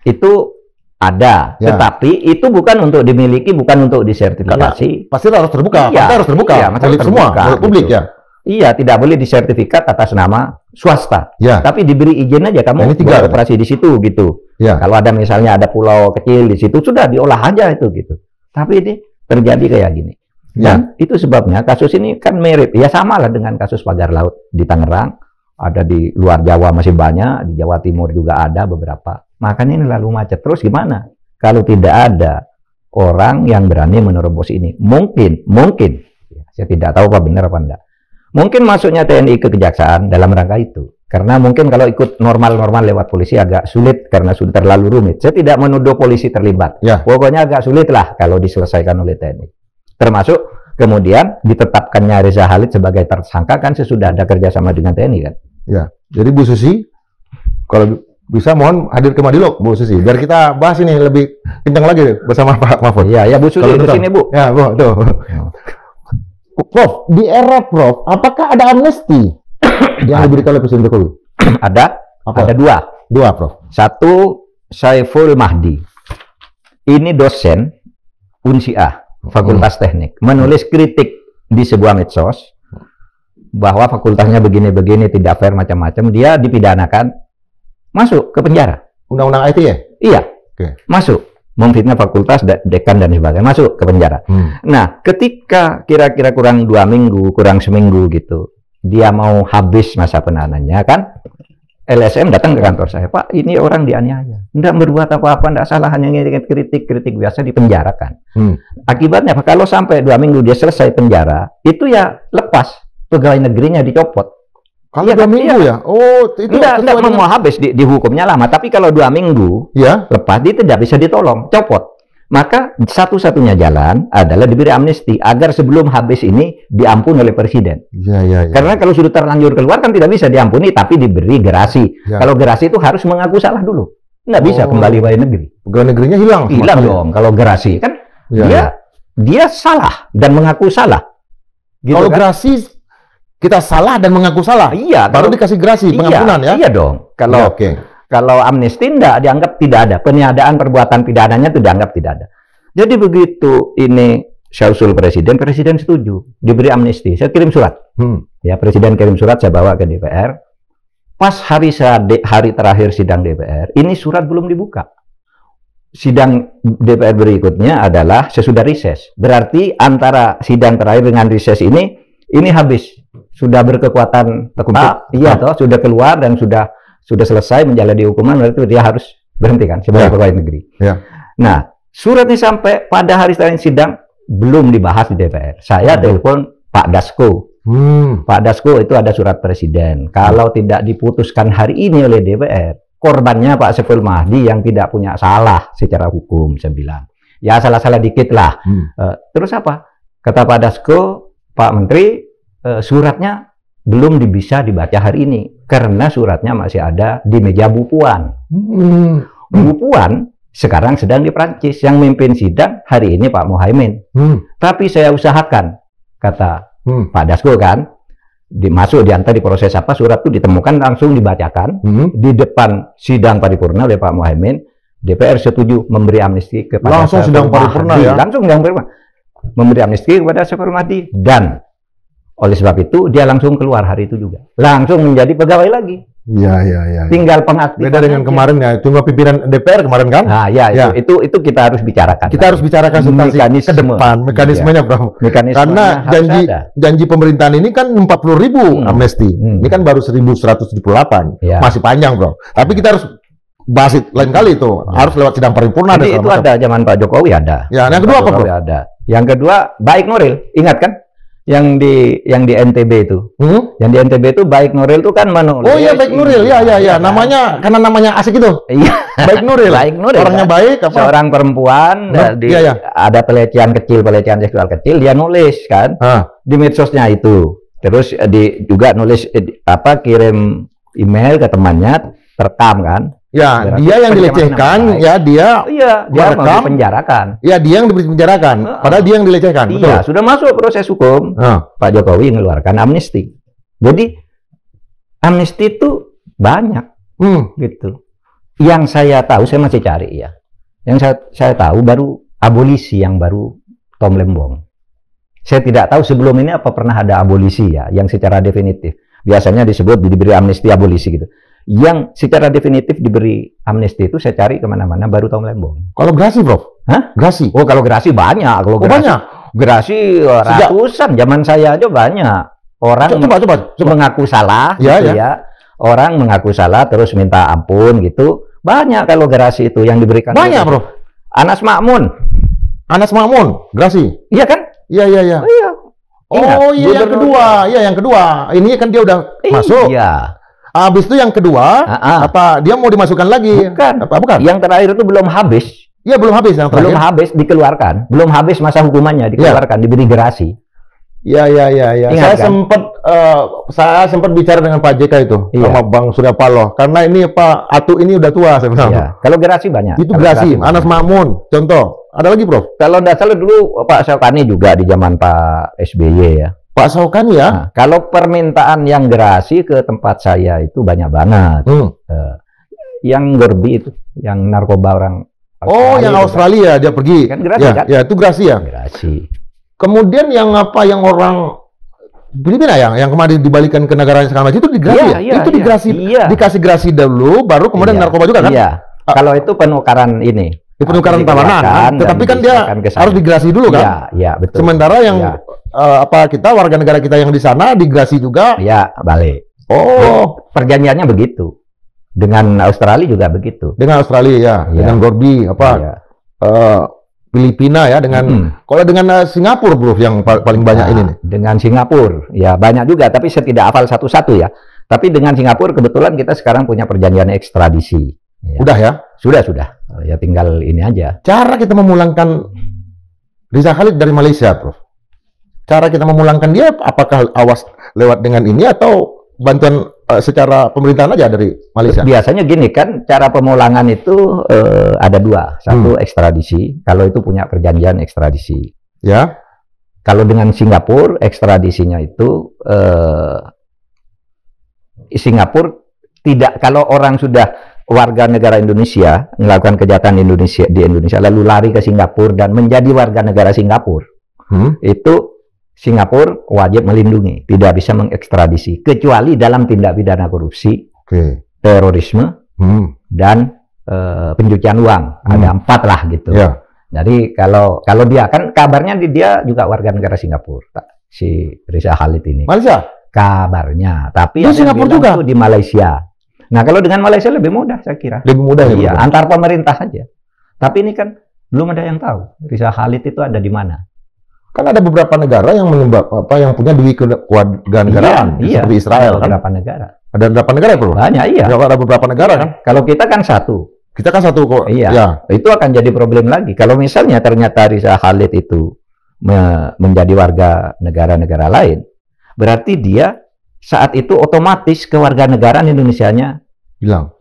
Itu ada, tetapi itu bukan untuk dimiliki, bukan untuk disertifikasi. Pasti harus terbuka, harus terbuka, semua publik gitu. Iya, tidak boleh disertifikat atas nama swasta. Tapi diberi izin aja kamu beroperasi di situ gitu. Kalau ada misalnya ada pulau kecil di situ, sudah diolah aja itu gitu. Tapi ini terjadi kayak gini. Dan itu sebabnya kasus ini kan mirip, ya sama lah dengan kasus pagar laut di Tangerang, ada di luar Jawa masih banyak, di Jawa Timur juga ada beberapa. Makanya ini lalu macet terus gimana? Kalau tidak ada orang yang berani menerobos ini, mungkin, saya tidak tahu apa benar apa enggak. Mungkin masuknya TNI ke kejaksaan dalam rangka itu. Karena mungkin kalau ikut normal-normal lewat polisi agak sulit karena sudah terlalu rumit. Saya tidak menuduh polisi terlibat. Pokoknya agak sulit lah kalau diselesaikan oleh TNI. Termasuk kemudian ditetapkannya Reza Khalid sebagai tersangka kan sesudah ada kerjasama dengan TNI kan. Ya, jadi Bu Susi, kalau bisa mohon hadir ke Madilog, Bu Susi, biar kita bahas ini lebih kencang lagi bersama Pak Mahfud. Iya, ya Bu Susi di sini, Bu. Ya, Bu, tuh. Prof, di era Prof, apakah ada amnesti yang diberikan oleh Presiden Jokowi? Ada. Apa? Ada dua. Dua, Prof. Satu, Saiful Mahdi. Ini dosen Unsia, Fakultas Teknik, menulis kritik di sebuah medsos bahwa fakultasnya begini-begini, tidak fair, macam-macam. Dia dipidanakan, masuk ke penjara. Undang-undang IT ya? Iya, masuk. Memfitnah fakultas, dekan, dan sebagainya, masuk ke penjara. Nah, ketika kira-kira kurang 2 minggu, kurang seminggu gitu, dia mau habis masa penahanannya, kan LSM datang ke kantor saya, Pak, ini orang dianiaya, tidak berbuat apa-apa, tidak salah, hanya kritik biasa, dipenjarakan. Akibatnya apa? Kalau sampai 2 minggu dia selesai penjara, itu ya lepas, pegawai negerinya dicopot. Kalau 2 minggu ya? Oh, itu tidak mau habis, dihukumnya lama, tapi kalau 2 minggu ya lepas, dia tidak bisa ditolong, copot. Maka satu-satunya jalan adalah diberi amnesti agar sebelum habis ini diampuni oleh presiden. Ya. Karena kalau sudah terlanjur keluar kan tidak bisa diampuni, tapi diberi gerasi. Ya. Kalau gerasi itu harus mengaku salah dulu, nggak bisa kembali pegawai negeri. Pegawai negerinya hilang. Hilang dong. Kalau gerasi kan dia salah dan mengaku salah. Gitu kalau kan? Gerasi kita salah dan mengaku salah. Iya. Baru dikasih gerasi pengampunan ya. Iya dong. Kalau Kalau amnesti dianggap tidak ada, peniadaan perbuatan pidananya itu dianggap tidak ada. Jadi begitu ini saya usul presiden setuju, diberi amnesti. Saya kirim surat. Ya, presiden kirim surat, saya bawa ke DPR. Pas hari terakhir sidang DPR, ini surat belum dibuka. Sidang DPR berikutnya adalah sesudah reses. Berarti antara sidang terakhir dengan reses ini habis. Sudah berkekuatan tetap, iya toh, sudah keluar dan sudah selesai menjalani hukuman, berarti dia harus berhenti kan sebagai pegawai negeri. Nah, surat ini sampai pada hari terakhir sidang belum dibahas di DPR. Saya telepon Pak Dasko. Pak Dasko itu ada surat presiden. Kalau tidak diputuskan hari ini oleh DPR, korbannya Pak Saiful Mahdi yang tidak punya salah secara hukum, saya bilang. Ya salah-salah dikit lah. Terus apa? Kata Pak Dasko, Pak Menteri, suratnya belum bisa dibaca hari ini karena suratnya masih ada di meja Bu Puan. Bu Puan sekarang sedang di Prancis, yang memimpin sidang hari ini Pak Muhaimin. Tapi saya usahakan, kata Pak Dasko kan, diantar di proses apa, surat itu ditemukan langsung dibacakan di depan sidang paripurna oleh Pak Muhaimin. DPR setuju memberi amnesti kepada langsung sidang paripurna ya. Langsung sidang paripurna memberi amnesti kepada Saiful Mahdi, dan oleh sebab itu dia langsung keluar hari itu juga, langsung menjadi pegawai lagi. Iya. Tinggal pengaktifan. Beda dengan kemarin ya, cuma pimpinan DPR kemarin kan? Nah, itu kita harus bicarakan. Kita harus bicarakan substansi ke depan, mekanismenya, Bro. Karena janji pemerintahan ini kan 40.000 amnesti. Ini kan baru 1.178. Masih panjang, Bro. Tapi kita harus bahas lain kali itu. Harus lewat sidang paripurna. Jadi itu ada zaman Pak Jokowi ada. Ya, yang kedua apa, Bro? Yang kedua, Baik Nuril, ingat kan? Yang di NTB itu, yang di NTB itu Baik Nuril itu kan menulis. Oh iya, Baik Nuril, ya. Namanya karena namanya asik itu. Iya. Baik Nuril. Orangnya baik apa? Seorang perempuan, ada pelecehan seksual kecil, dia nulis kan di medsosnya itu. Terus juga nulis kirim email ke temannya, terekam kan. Ya, dia yang dilecehkan, dia mau dipenjarakan. Ya, dia yang dipenjarakan. Padahal dia yang dilecehkan. Iya, sudah masuk proses hukum. Pak Jokowi mengeluarkan amnesti. Jadi amnesti itu banyak, gitu. Yang saya tahu, saya masih cari ya. Yang saya tahu baru abolisi yang baru Tom Lembong. Saya tidak tahu sebelum ini apa pernah ada abolisi ya, yang secara definitif. Biasanya disebut diberi amnesti abolisi gitu. Yang secara definitif diberi amnesti itu saya cari kemana-mana baru Tom Lembong. Kalau gerasi, Bro? Gerasi? Oh, kalau gerasi banyak. Kalau banyak? Gerasi ratusan, zaman saya aja banyak. Orang coba. mengaku salah, orang mengaku salah terus minta ampun gitu. Banyak kalau gerasi itu yang diberikan. Banyak, Bro. Anas Makmun, gerasi. Iya kan? Iya. Oh iya, yang kedua. Iya, yang kedua. Ini kan dia udah masuk. Iya. Habis itu yang kedua, apa dia mau dimasukkan lagi? Bukan. Yang terakhir itu belum habis. Iya, belum habis yang terakhir. Belum habis, dikeluarkan. Belum habis masa hukumannya, dikeluarkan, diberi gerasi. Ya. Ingat, Saya sempat bicara dengan Pak JK itu, sama Bang Surya Paloh. Karena ini Pak Atu ini udah tua, saya bilang. Iya. Kalau gerasi banyak. Itu gerasi, Anas Mamun, contoh. Ada lagi, Prof? Kalau nggak salah dulu Pak Saukani juga di zaman Pak SBY ya. Pak Saukani ya? Nah, kalau permintaan yang gerasi ke tempat saya itu banyak banget. Yang Gorbi itu, yang narkoba orang Australia. Yang Australia dia pergi. Kan gerasi kan? Ya, itu gerasi ya? Gerasi. Kemudian yang orang Filipina yang kemarin dibalikan ke negara segala macam itu digerasi ya? Itu digerasi, dikasih gerasi dulu, baru kemudian narkoba juga kan? Iya. Kalau itu penukaran ini. Penukaran tawanan, tetapi kan dia harus digerasi dulu kan? Iya, betul. Sementara yang kita warga negara kita yang di sana digerasi juga? Iya, balik. Perjanjiannya begitu. Dengan Australia juga begitu. Dengan Australia ya, dengan Gorbi Filipina ya, kalau dengan Singapura bro yang paling banyak ini nih. Dengan Singapura ya banyak juga, tapi saya tidak hafal satu-satu ya. Tapi dengan Singapura kebetulan kita sekarang punya perjanjian ekstradisi. Ya. Udah ya? Sudah. Ya tinggal ini aja. Cara kita memulangkan Riza Khalid dari Malaysia, Prof. Cara kita memulangkan dia apakah awas lewat dengan ini atau bantuan secara pemerintahan aja dari Malaysia? Biasanya gini kan, cara pemulangan itu ada dua. Satu ekstradisi, kalau itu punya perjanjian ekstradisi. Ya. Kalau dengan Singapura, ekstradisinya itu Singapura tidak, kalau orang sudah warga negara Indonesia melakukan kejahatan di Indonesia lalu lari ke Singapura dan menjadi warga negara Singapura, itu Singapura wajib melindungi, tidak bisa mengekstradisi kecuali dalam tindak pidana korupsi, terorisme, dan pencucian uang. Ada 4 lah gitu. Jadi kalau dia kan kabarnya dia juga warga negara Singapura, si Riza Khalid ini. Malaysia? Kabarnya, tapi di Singapura juga itu di Malaysia. Nah, kalau dengan Malaysia lebih mudah saya kira. Lebih mudah ya? Iya, antar pemerintah saja. Tapi ini kan belum ada yang tahu Riza Khalid itu ada di mana. Kan ada beberapa negara yang yang punya dewi kewarganegaraan seperti Israel kan? Beberapa negara. Ada beberapa negara ya, Bro? Banyak, iya. Ada beberapa negara kan? Kalau kita kan satu. Kita kan satu kok. Iya. Ya. Itu akan jadi problem lagi. Kalau misalnya ternyata Riza Khalid itu menjadi warga negara-negara lain, berarti dia saat itu otomatis kewarganegaraan Indonesianya hilang.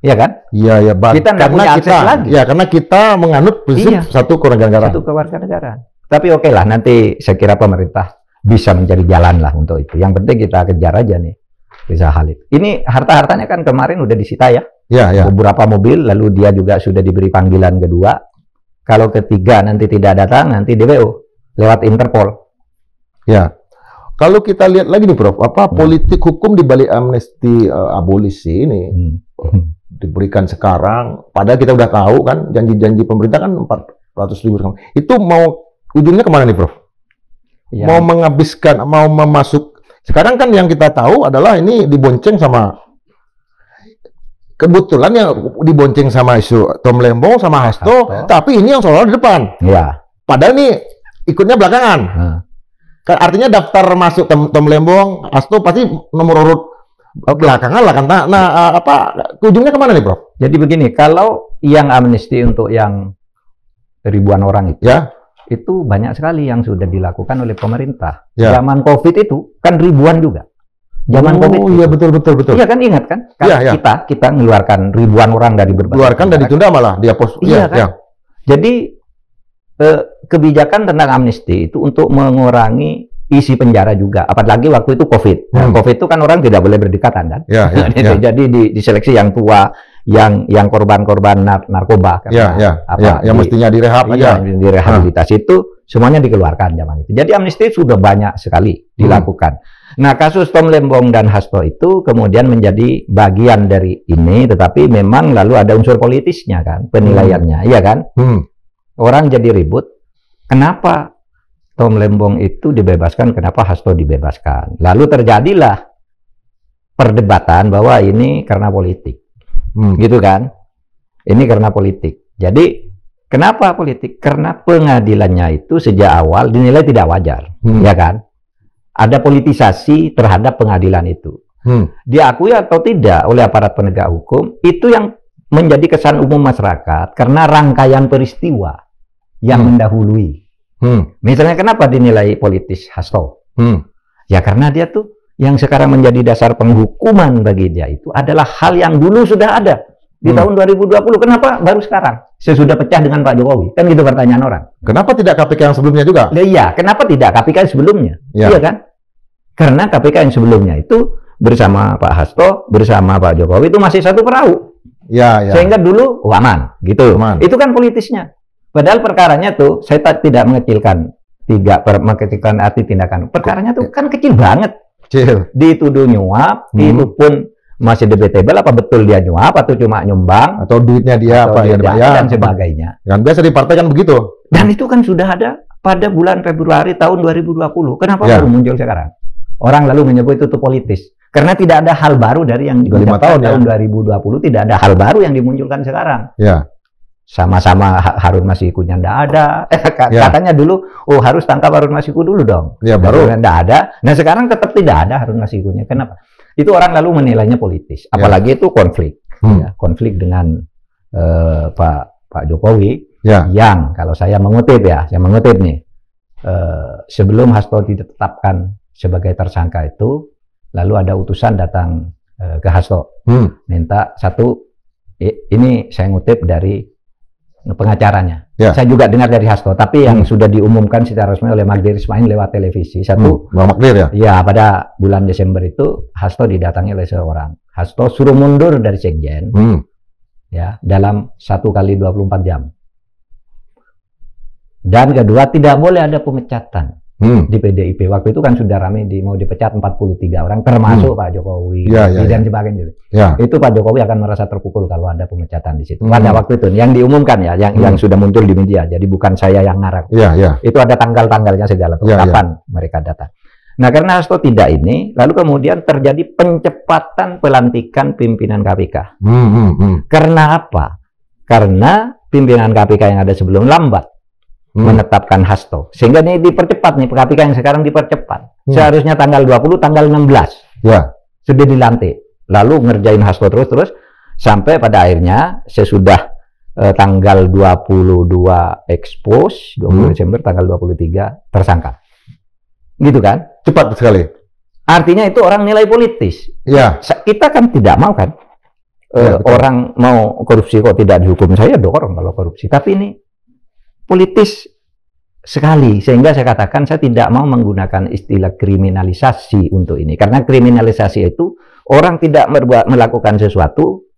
Iya kan? Iya. Kita tidak punya akses lagi. Ya, karena kita menganut prinsip satu kewarganegaraan. Satu kewarganegaraan. Tapi oke lah, nanti saya kira pemerintah bisa mencari jalan lah untuk itu. Yang penting kita kejar aja nih Riza Khalid. Ini harta-hartanya kan kemarin udah disita ya. Iya. Beberapa mobil, lalu dia juga sudah diberi panggilan kedua. Kalau ketiga nanti tidak datang, nanti DPO lewat Interpol. Ya. Kalau kita lihat lagi nih, Prof, politik hukum di balik amnesti abolisi ini diberikan sekarang, padahal kita udah tahu kan janji-janji pemerintah kan 400.000. Itu mau ujungnya kemana nih, Prof? Ya. Mau menghabiskan, mau memasuk. Sekarang kan yang kita tahu adalah ini dibonceng sama, kebetulan yang dibonceng sama isu Tom Lembong sama Hasto, tapi ini yang seolah di depan. Ya. Padahal ini ikutnya belakangan. Artinya daftar masuk Tom Lembong, Hasto pasti nomor urut belakangan lah kan. Nah, ujungnya kemana nih, Prof? Jadi begini, kalau yang amnesti untuk yang ribuan orang itu, itu banyak sekali yang sudah dilakukan oleh pemerintah. Zaman COVID itu kan ribuan juga. Zaman COVID. Oh iya, betul. Iya kan, ingat kan? Kita mengeluarkan ribuan orang dari berbagai. Keluarkan dan ditunda malah dihapus. Iya kan. Jadi kebijakan tentang amnesti itu untuk mengurangi isi penjara juga, apalagi waktu itu COVID. COVID itu kan orang tidak boleh berdekatan kan. Jadi diseleksi yang tua, yang korban-korban narkoba kan. Yang mestinya direhab aja. Direhabilitasi itu semuanya dikeluarkan zaman itu. Jadi amnesti sudah banyak sekali dilakukan. Nah, kasus Tom Lembong dan Hasto itu kemudian menjadi bagian dari ini, tetapi memang lalu ada unsur politisnya kan, penilaiannya, iya kan? Orang jadi ribut, kenapa Tom Lembong itu dibebaskan, kenapa Hasto dibebaskan? Lalu terjadilah perdebatan bahwa ini karena politik, gitu kan? Ini karena politik. Jadi kenapa politik? Karena pengadilannya itu sejak awal dinilai tidak wajar, ya kan? Ada politisasi terhadap pengadilan itu. Diakui atau tidak oleh aparat penegak hukum, itu yang menjadi kesan umum masyarakat karena rangkaian peristiwa yang mendahului. Misalnya kenapa dinilai politis Hasto? Ya karena dia tuh yang sekarang menjadi dasar penghukuman bagi dia itu adalah hal yang dulu sudah ada di tahun 2020. Kenapa baru sekarang? Sesudah pecah dengan Pak Jokowi. Kan gitu pertanyaan orang. Kenapa tidak KPK yang sebelumnya juga? Iya, kenapa tidak KPK yang sebelumnya? Iya kan? Karena KPK yang sebelumnya itu bersama Pak Hasto, bersama Pak Jokowi itu masih satu perahu. Ya. Sehingga dulu aman, gitu. Aman. Itu kan politisnya. Padahal perkaranya tuh saya tidak mengecilkan arti tindakan. Perkaranya tuh kan kecil banget. Kecil. Dituduh nyuap, itu pun masih debatable apa betul dia nyuap atau cuma nyumbang atau duitnya dia apa yang dibayar dan sebagainya. Yang biasa di partai kan begitu. Dan itu kan sudah ada pada bulan Februari tahun 2020. Kenapa baru muncul sekarang? Orang lalu menyebut itu politis. Karena tidak ada hal baru dari yang diucapkan tahun 2020, tidak ada hal baru yang dimunculkan sekarang. Ya. Sama-sama Harun Masiku ndak ada. Katanya dulu, harus tangkap Harun Masiku dulu dong. Ya, baru ndak ada. Nah, sekarang tetap tidak ada Harun Masikunya. Kenapa? Itu orang lalu menilainya politis. Apalagi itu konflik. Ya, konflik dengan Pak Jokowi. Yang kalau saya mengutip nih, sebelum Hasto ditetapkan sebagai tersangka itu, lalu ada utusan datang ke Hasto, minta ini saya ngutip dari pengacaranya. Saya juga dengar dari Hasto, tapi yang sudah diumumkan secara resmi oleh Magdir Ismail lewat televisi. Magdir ya pada bulan Desember itu Hasto didatangi oleh seorang. Hasto suruh mundur dari sekjen, ya dalam 1 kali 24 jam. Dan kedua, tidak boleh ada pemecatan di PDIP. Waktu itu kan sudah ramai mau dipecat 43 orang, termasuk Pak Jokowi dan sebagainya. Itu Pak Jokowi akan merasa terpukul kalau ada pemecatan di situ. Pada waktu itu yang diumumkan yang sudah muncul di media. Jadi bukan saya yang ngarang. Itu ada tanggal-tanggalnya segala kapan mereka datang. Nah, karena Hasto tidak ini, lalu kemudian terjadi pencepatan pelantikan pimpinan KPK. Karena apa? Karena pimpinan KPK yang ada sebelum lambat menetapkan Hasto. Sehingga ini dipercepat nih, KPK yang sekarang dipercepat. Seharusnya tanggal 20, tanggal 16. Sudah dilantik. Lalu ngerjain Hasto terus sampai pada akhirnya sesudah tanggal 22 expose, 20 Desember, tanggal 23 tersangka. Gitu kan? Cepat sekali. Artinya itu orang nilai politis. Kita kan tidak mau kan? Orang mau korupsi kok tidak dihukum. Saya dorong kalau korupsi. Tapi ini politis sekali, sehingga saya katakan saya tidak mau menggunakan istilah kriminalisasi untuk ini, karena kriminalisasi itu orang tidak melakukan sesuatu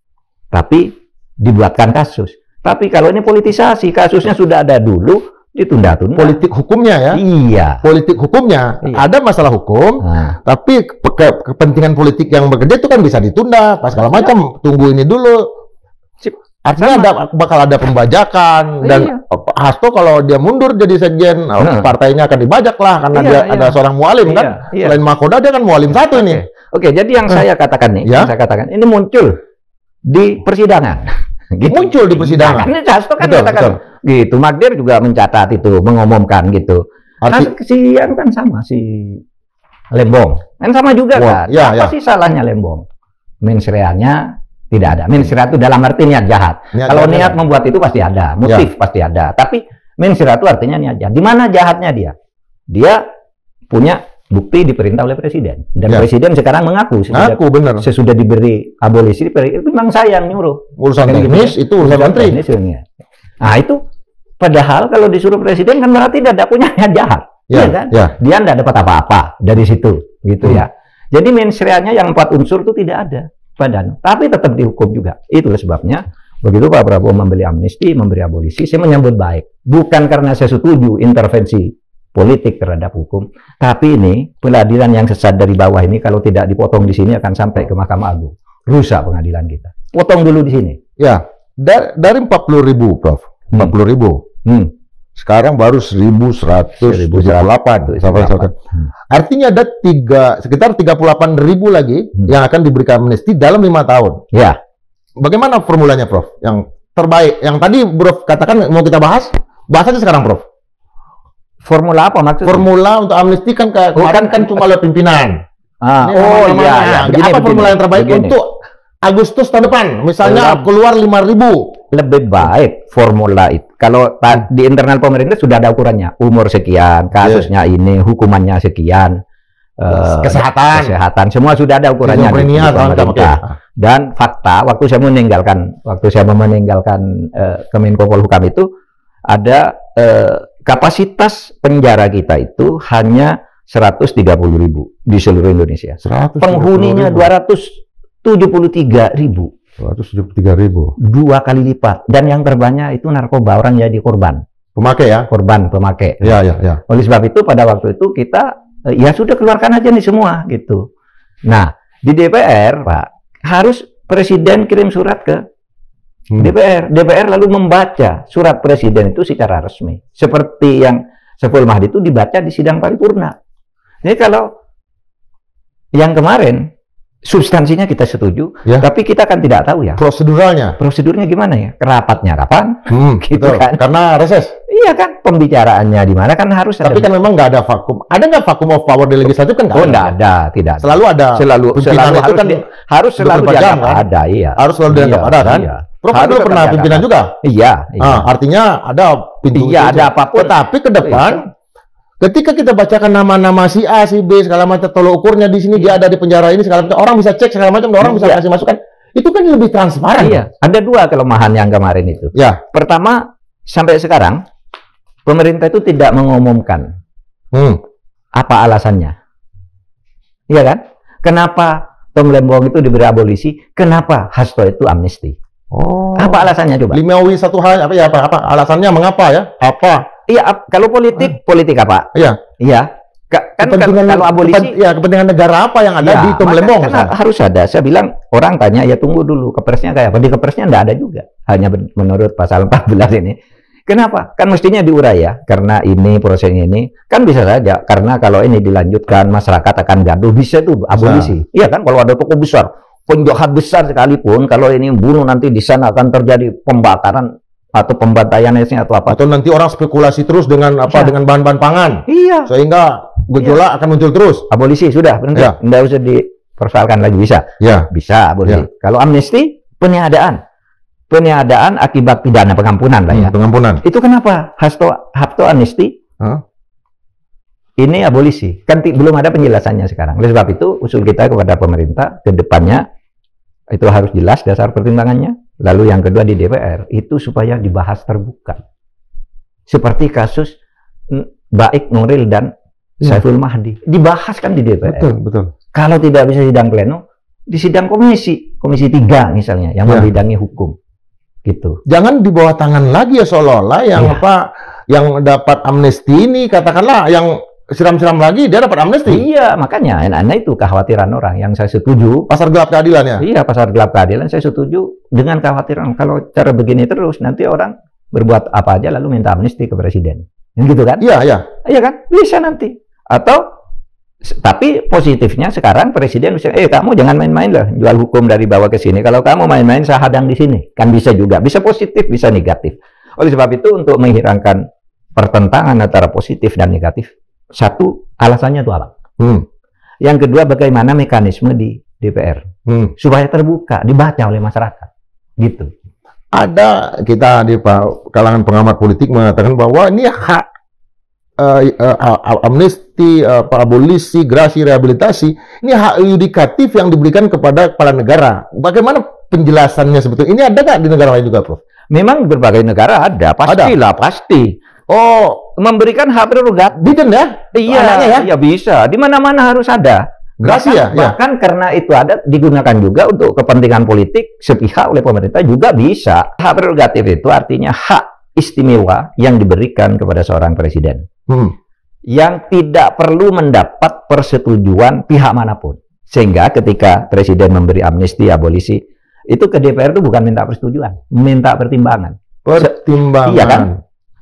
tapi dibuatkan kasus. Tapi kalau ini politisasi, kasusnya sudah ada dulu, ditunda-tunda. Politik hukumnya ya? Iya. Politik hukumnya, ada masalah hukum, tapi kepentingan politik yang bekerja itu kan bisa ditunda, pas segala macam, tunggu ini dulu. Artinya bakal ada pembajakan dan Hasto kalau dia mundur jadi sekjen, partainya akan dibajak lah karena dia ada seorang mualim kan. Selain Mahkoda dia kan mualim satu ini. Oke, jadi yang saya katakan nih, yang saya katakan ini muncul di persidangan. Gitu. Muncul di persidangan. Ini Hasto kan katakan gitu. Magdir juga mencatat itu, mengumumkan gitu. Yang kan sama si Lembong, kan sama juga kan. Apa sih salahnya Lembong? Mensreanya tidak ada. Mensreat itu dalam arti niat jahat. Kalau niat membuat itu pasti ada, motif pasti ada. Tapi mensreat itu artinya niat jahat. Di mana jahatnya dia? Dia punya bukti diperintah oleh presiden. Dan presiden sekarang mengaku sesudah diberi abolisi, itu memang saya yang nyuruh. Urusan teknis itu urusan menteri. Nah itu padahal kalau disuruh presiden kan berarti dia tidak punya niat jahat. Iya kan? Dia tidak dapat apa-apa dari situ, gitu ya. Jadi mensreatnya yang 4 unsur itu tidak ada. Tapi tetap dihukum juga. Itulah sebabnya begitu Pak Prabowo memberi amnesti, memberi abolisi, saya menyambut baik. Bukan karena saya setuju intervensi politik terhadap hukum, tapi ini pengadilan yang sesat dari bawah ini kalau tidak dipotong di sini akan sampai ke Mahkamah Agung. Rusak pengadilan kita. Potong dulu di sini. Ya, dari 40.000, Prof. 40.000. Sekarang baru 1.178. Artinya ada sekitar 38.000 lagi yang akan diberikan amnesti dalam 5 tahun. Ya. Bagaimana formulanya, Prof? Yang terbaik, yang tadi Prof katakan mau kita bahas aja sekarang, Prof. Formula apa maksudnya? Formula untuk amnesti kan kemarin kan cuma oleh pimpinan. Iya. Apa formula yang terbaik untuk Agustus tahun depan? Misalnya keluar 5.000. Lebih baik formula itu. kalau di internal pemerintah sudah ada ukurannya, umur sekian, kasusnya ini, hukumannya sekian, kesehatan, semua sudah ada ukurannya di pemerintah. Dan fakta, waktu saya meninggalkan Kemenko Polhukam itu ada kapasitas penjara kita itu hanya 130.000 di seluruh Indonesia. Penghuninya 273.000. 273.000. 2 kali lipat. Dan yang terbanyak itu narkoba, orang jadi korban. Pemakai ya? Korban, pemakai. Ya. Oleh sebab itu pada waktu itu kita ya sudah keluarkan aja nih semua gitu. Nah, di DPR, Pak, harus Presiden kirim surat ke DPR. DPR lalu membaca surat Presiden itu secara resmi. Seperti yang Saiful Mahdi itu dibaca di sidang paripurna. Jadi kalau yang kemarin substansinya kita setuju, ya, tapi kita kan tidak tahu ya prosedurnya gimana ya, rapatnya kapan, gitu betul. Kan? Karena reses. Iya kan, pembicaraannya di mana kan harus. Tapi kan memang nggak ada vakum. Ada nggak vakum of power di legislatif kan? Nggak ada, tidak. Selalu ada. Selalu harus selalu dianggap kan? Ada, iya. Harus selalu dianggap ada kan? Iya. Prof kan dulu pernah pimpinan juga. Iya. Artinya ada pintu. Iya, ada apapun. Tetapi ke depan, ketika kita bacakan nama-nama si A, si B, segala macam, tolok ukurnya di sini, dia ada di penjara ini, segala macam, orang bisa cek segala macam, orang bisa kasih masukan. Itu kan lebih transparan. Iya. Ada 2 kelemahan yang kemarin itu. Ya. Pertama, sampai sekarang pemerintah itu tidak mengumumkan apa alasannya. Iya kan? Kenapa Tom Lembong itu diberi abolisi? Kenapa Hasto itu amnesti? Oh. Apa alasannya coba? 5W 1 hal apa alasannya mengapa ya? Apa? Iya, kalau politik apa? Iya. Iya. Kan kalau abolisi kepentingan negara apa yang ada di Tom Lembong? Harus ada. Saya bilang orang tanya ya tunggu dulu kepresnya kayak apa. Di kepresnya enggak ada juga. Hanya menurut pasal 14 ini. Kenapa? Kan mestinya diurai ya. Karena ini prosesnya ini kan bisa saja karena kalau ini dilanjutkan masyarakat akan gaduh, bisa tuh abolisi. Iya kan, kalau ada toko besar, penjahat besar sekalipun, kalau ini bunuh nanti di sana akan terjadi pembakaran atau pembantaian atau apa. Atau nanti orang spekulasi terus dengan apa dengan bahan-bahan pangan. Iya. Sehingga gejolak akan muncul terus. Abolisi sudah, berhenti. Ya. Nggak usah dipersoalkan lagi, bisa. Ya. Bisa abolisi. Ya. Kalau amnesti peniadaan akibat pidana pengampunan lah ya. Pengampunan. Itu kenapa Hasto amnesti? Ini abolisi. Kan belum ada penjelasannya sekarang. Oleh sebab itu usul kita kepada pemerintah ke depannya itu harus jelas dasar pertimbangannya. Lalu yang kedua di DPR itu supaya dibahas terbuka. Seperti kasus Baik Nuril dan Saiful Mahdi. Dibahas kan di DPR. Betul. Kalau tidak bisa sidang pleno, di sidang komisi 3 misalnya yang membidangi hukum. Gitu. Jangan dibawa tangan lagi ya seolah-olah yang dapat amnesti ini katakanlah yang siram-siram lagi dia dapat amnesti. Iya, makanya itu kekhawatiran orang yang saya setuju. Pasar gelap keadilan ya? Iya, pasar gelap keadilan saya setuju dengan kekhawatiran kalau cara begini terus nanti orang berbuat apa aja lalu minta amnesti ke presiden. Gitu kan? Iya. Iya kan? Bisa nanti. Atau tapi positifnya sekarang presiden bisa kamu jangan main-main lah jual hukum dari bawah ke sini. Kalau kamu main-main saya hadang di sini. Kan bisa juga. Bisa positif, bisa negatif. Oleh sebab itu untuk menghilangkan pertentangan antara positif dan negatif, satu alasannya itu apa? Yang kedua bagaimana mekanisme di DPR supaya terbuka, dibaca oleh masyarakat. Gitu. Ada kita di kalangan pengamat politik mengatakan bahwa ini hak amnesti, abolisi, grasi, rehabilitasi, ini hak yudikatif yang diberikan kepada kepala negara. Bagaimana penjelasannya sebetulnya? Ini ada nggak di negara lain juga, Prof? Memang berbagai negara ada, pastilah, pasti. Oh, memberikan hak prerogatif. Biden ya? Iya, bisa. Di mana-mana harus ada. Grasi ya? Bahkan karena itu ada digunakan juga untuk kepentingan politik sepihak oleh pemerintah juga bisa. Hak prerogatif itu artinya hak istimewa yang diberikan kepada seorang presiden. Yang tidak perlu mendapat persetujuan pihak manapun. Sehingga ketika presiden memberi amnesti, abolisi, itu ke DPR itu bukan minta persetujuan, minta pertimbangan. Iya kan?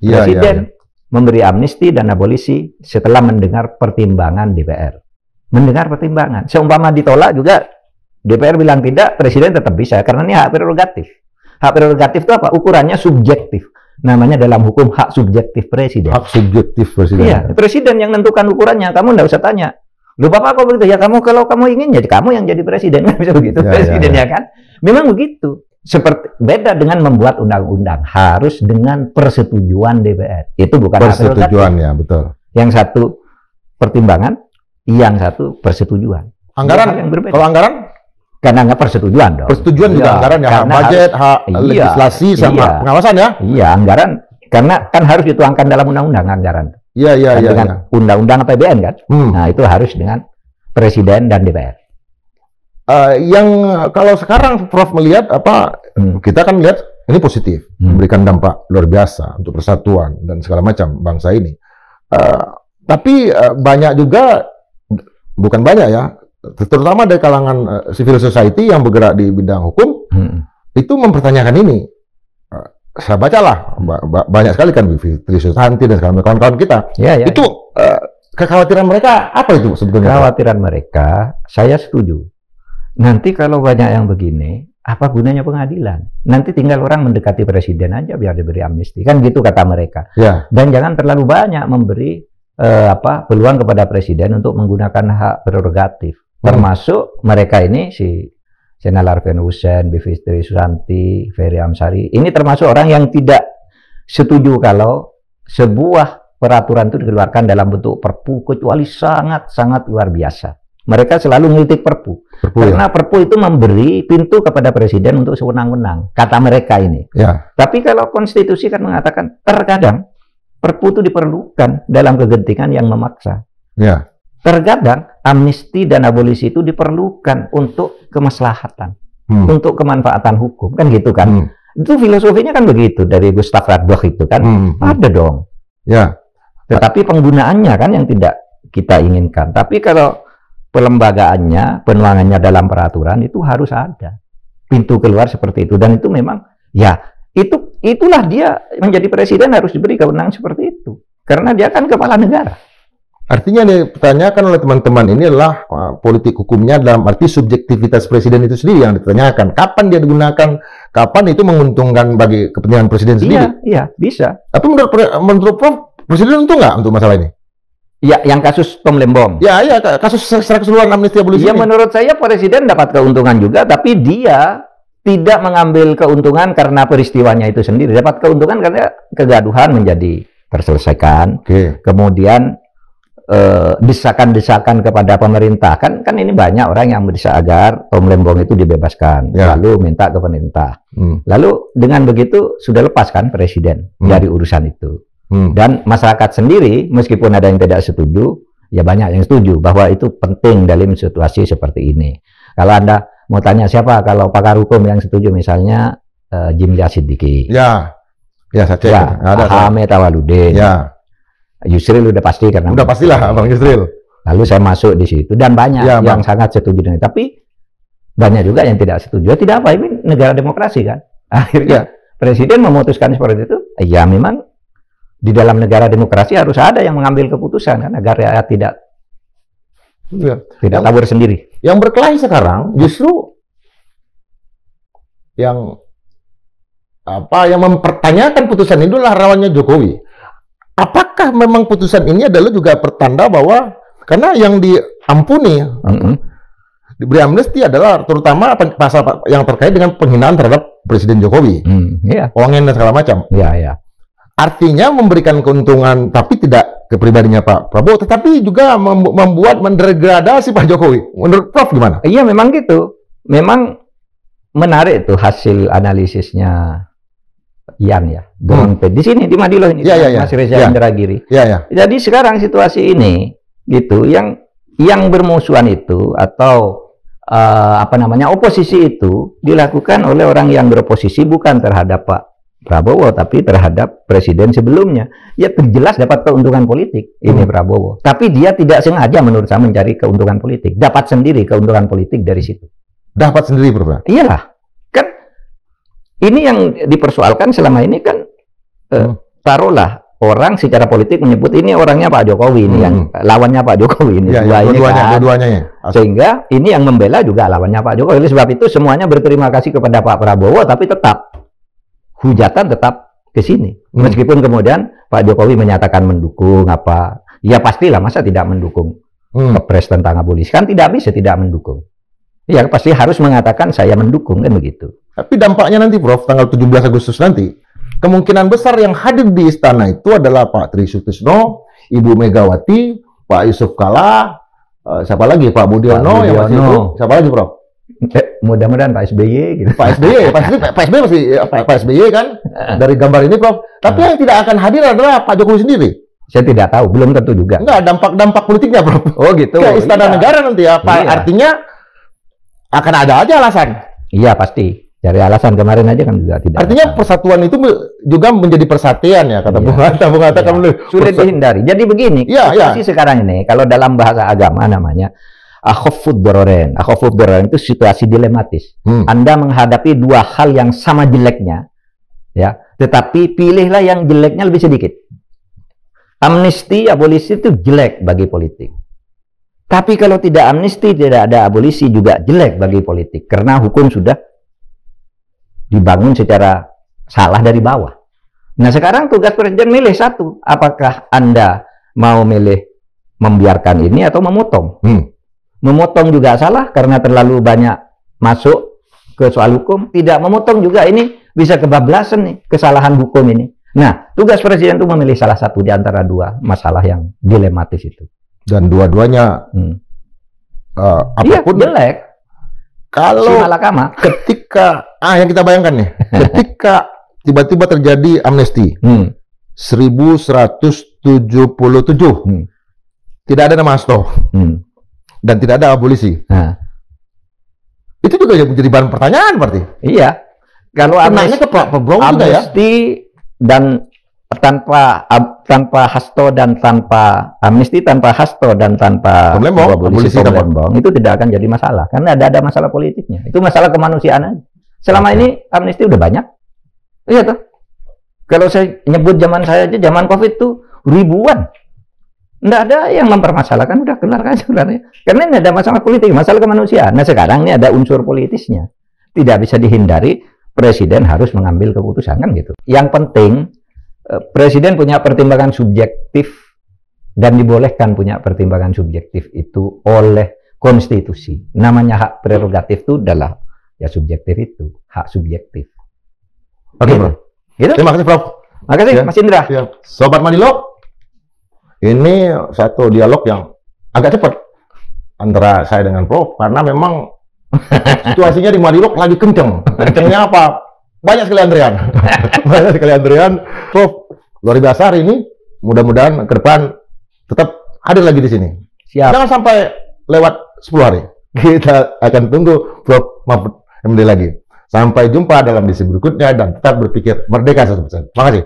Presiden memberi amnesti dan abolisi setelah mendengar pertimbangan DPR. Mendengar pertimbangan. Seumpama ditolak juga DPR bilang tidak, presiden tetap bisa karena ini hak prerogatif. Hak prerogatif itu apa? Ukurannya subjektif. Namanya dalam hukum hak subjektif presiden. Hak subjektif presiden. Iya, presiden yang menentukan ukurannya. Kamu nggak usah tanya. Loh Bapak kok begitu? Ya kamu kalau kamu ingin jadi kamu yang jadi presiden. Kan bisa begitu presiden ya kan? Memang begitu. Seperti beda dengan membuat undang-undang, harus dengan persetujuan DPR. Itu bukan persetujuan ya, betul. Yang satu pertimbangan, yang satu persetujuan. Anggaran, kalau anggaran? Karena nggak persetujuan dong. Persetujuan juga anggaran ya, budget, legislasi sama pengawasan ya? Iya, anggaran. Karena kan harus dituangkan dalam undang-undang anggaran. Iya. Dengan undang-undang APBN kan. Nah, itu harus dengan Presiden dan DPR. Yang kalau sekarang Prof melihat kita kan lihat ini positif, memberikan dampak luar biasa untuk persatuan dan segala macam bangsa ini. Tapi banyak juga, bukan banyak ya, terutama dari kalangan civil society yang bergerak di bidang hukum, itu mempertanyakan ini. Saya bacalah banyak sekali kan Fitri Susanti dan kawan-kawan kita. Itu kekhawatiran mereka apa itu sebetulnya? Kekhawatiran mereka, saya setuju. Nanti kalau banyak yang begini, apa gunanya pengadilan? Nanti tinggal orang mendekati presiden aja biar diberi amnesti. Kan gitu kata mereka. Ya. Dan jangan terlalu banyak memberi peluang kepada presiden untuk menggunakan hak prerogatif. Termasuk mereka ini, si Zainal Arifin Husein, Bivitri Susanti, Ferry Amsari. Ini termasuk orang yang tidak setuju kalau sebuah peraturan itu dikeluarkan dalam bentuk perpu, kecuali sangat-sangat luar biasa. Mereka selalu mengkritik perpu karena perpu itu memberi pintu kepada presiden untuk sewenang-wenang, kata mereka ini. Ya. Tapi kalau konstitusi kan mengatakan terkadang perpu itu diperlukan dalam kegentingan yang memaksa. Ya. Terkadang amnesti dan abolisi itu diperlukan untuk kemaslahatan, untuk kemanfaatan hukum, kan gitu kan? Itu filosofinya kan begitu dari Gustav Radbach itu kan, ada dong. Ya. Tetapi penggunaannya kan yang tidak kita inginkan. Tapi kalau pelembagaannya, penuangannya dalam peraturan itu harus ada pintu keluar seperti itu, dan itu memang ya itulah dia menjadi presiden harus diberi kewenangan seperti itu karena dia kan kepala negara. Artinya nih ditanyakan oleh teman-teman ini adalah politik hukumnya dalam arti subjektivitas presiden itu sendiri yang ditanyakan. Kapan dia digunakan, kapan itu menguntungkan bagi kepentingan presiden sendiri? Iya, bisa. Tapi menurut Prof, presiden untung nggak untuk masalah ini? Ya, yang kasus Tom Lembong. Ya, kasus secara keseluruhan amnesti abolisi. Ya, menurut saya presiden dapat keuntungan juga, tapi dia tidak mengambil keuntungan karena peristiwanya itu sendiri. Dapat keuntungan karena kegaduhan menjadi terselesaikan. Kemudian desakan-desakan kepada pemerintah kan ini banyak orang yang mendesak agar Tom Lembong itu dibebaskan, lalu minta ke pemerintah. Lalu dengan begitu sudah lepas kan presiden dari urusan itu. Dan masyarakat sendiri, meskipun ada yang tidak setuju, ya banyak yang setuju bahwa itu penting dalam situasi seperti ini. Kalau Anda mau tanya siapa, kalau pakar hukum yang setuju misalnya Jimli Asidiki. Ya, saya cek. Ya, Hamid Awaludin. Ya. Yusril udah pasti karena. Udah pastilah, Bang Yusril. Lalu saya masuk di situ dan banyak yang sangat setuju dengan. Tapi banyak juga yang tidak setuju. Tidak apa, ini negara demokrasi kan. Akhirnya presiden memutuskan seperti itu. Ya memang. Di dalam negara demokrasi harus ada yang mengambil keputusan kan agar rakyat tidak kabur sendiri. Yang berkelahi sekarang justru yang mempertanyakan putusan itu adalah lawannya Jokowi. Apakah memang putusan ini adalah juga pertanda bahwa karena yang diampuni diberi amnesti adalah terutama pasal yang terkait dengan penghinaan terhadap Presiden Jokowi, uangnya dan segala macam. Artinya memberikan keuntungan, tapi tidak ke pribadinya Pak Prabowo, tetapi juga membuat mendegradasi Pak Jokowi. Menurut Prof gimana? Iya, memang gitu. Memang menarik itu hasil analisisnya Ian ya. Di sini di Madilo ini, Mas Reza Indragiri. Jadi sekarang situasi ini gitu, yang bermusuhan itu atau oposisi itu dilakukan oleh orang yang beroposisi bukan terhadap Pak Prabowo tapi terhadap presiden sebelumnya. Ya jelas dapat keuntungan politik ini Prabowo. Tapi dia tidak sengaja menurut saya mencari keuntungan politik. Dapat sendiri keuntungan politik dari situ. Dapat sendiri, Prof? Iyalah. Kan ini yang dipersoalkan selama ini kan taruhlah orang secara politik menyebut ini orangnya Pak Jokowi ini yang lawannya Pak Jokowi ini. Dua-duanya. Sehingga ini yang membela juga lawannya Pak Jokowi. Oleh sebab itu semuanya berterima kasih kepada Pak Prabowo tapi tetap hujatan tetap ke sini. Meskipun kemudian Pak Jokowi menyatakan mendukung ya pastilah masa tidak mendukung kepres tentang abolisi, kan tidak bisa tidak mendukung. Ya pasti harus mengatakan saya mendukung, kan begitu. Tapi dampaknya nanti Prof, tanggal 17 Agustus nanti, kemungkinan besar yang hadir di istana itu adalah Pak Tri Sutrisno, Ibu Megawati, Pak Yusuf Kalla, siapa lagi? Pak Budiono, yang masih itu, siapa lagi Prof? Mudah-mudahan Pak SBY gitu. Pak SBY, Pak SBY kan dari gambar ini Prof. Tapi yang tidak akan hadir adalah Pak Jokowi sendiri. Saya tidak tahu, belum tentu juga. Enggak, dampak politiknya Prof. Oh gitu. Ke istana negara nanti apa? Iya. Artinya akan ada aja alasan. Iya pasti. Dari alasan kemarin aja kan juga tidak. Artinya persatuan itu juga menjadi persatian ya kata Bung Hatta kan sulit dihindari. Jadi begini, situasi sekarang ini kalau dalam bahasa agama namanya akhafud dororen. Akhafud dororen itu situasi dilematis. Anda menghadapi dua hal yang sama jeleknya, ya, tetapi pilihlah yang jeleknya lebih sedikit. Amnesti, abolisi itu jelek bagi politik. Tapi kalau tidak amnesti, tidak ada abolisi juga jelek bagi politik karena hukum sudah dibangun secara salah dari bawah. Nah sekarang tugas presiden milih satu. Apakah Anda mau milih membiarkan ini atau memotong? Memotong juga salah karena terlalu banyak masuk ke soal hukum. Tidak memotong juga ini bisa kebablasan nih, kesalahan hukum ini. Nah tugas presiden itu memilih salah satu di antara dua masalah yang dilematis itu. Dan dua-duanya apapun jelek. Kalau ketika yang kita bayangkan nih, ketika tiba-tiba terjadi amnesti 1177, tidak ada nama Hasto dan tidak ada abolisi, itu juga jadi bahan pertanyaan berarti. Iya, kalau amnesti ke Pak Prabowo juga ya, dan tanpa Hasto dan tanpa amnesti, tanpa Hasto dan tanpa abolisi itu tidak akan jadi masalah karena ada masalah politiknya. Itu masalah kemanusiaan aja. Selama ini amnesti udah banyak. Iya tuh. Kalau saya nyebut zaman saya aja, zaman Covid tuh ribuan. Nggak ada yang mempermasalahkan, udah kelar aja sebenarnya. Karena ini ada masalah politik, masalah kemanusiaan. Nah sekarang ini ada unsur politisnya. Tidak bisa dihindari, presiden harus mengambil keputusan kan gitu. Yang penting presiden punya pertimbangan subjektif dan dibolehkan punya pertimbangan subjektif itu oleh konstitusi. Namanya hak prerogatif itu adalah ya subjektif itu, hak subjektif. Oke, Bro. Gitu? Terima kasih, Prof. Makasih, ya. Mas Indra. Ya. Sobat Manilog, ini satu dialog yang agak cepat antara saya dengan Prof karena memang situasinya di Manilog lagi kenceng. Kencengnya apa? Banyak sekali antrian. Banyak sekali antrian. Prof, luar biasa hari ini. Mudah-mudahan ke depan tetap hadir lagi di sini. Siap. Jangan sampai lewat 10 hari. Kita akan tunggu Prof Mahfud MD lagi. Sampai jumpa dalam edisi berikutnya dan tetap berpikir merdeka 100%. Terima kasih.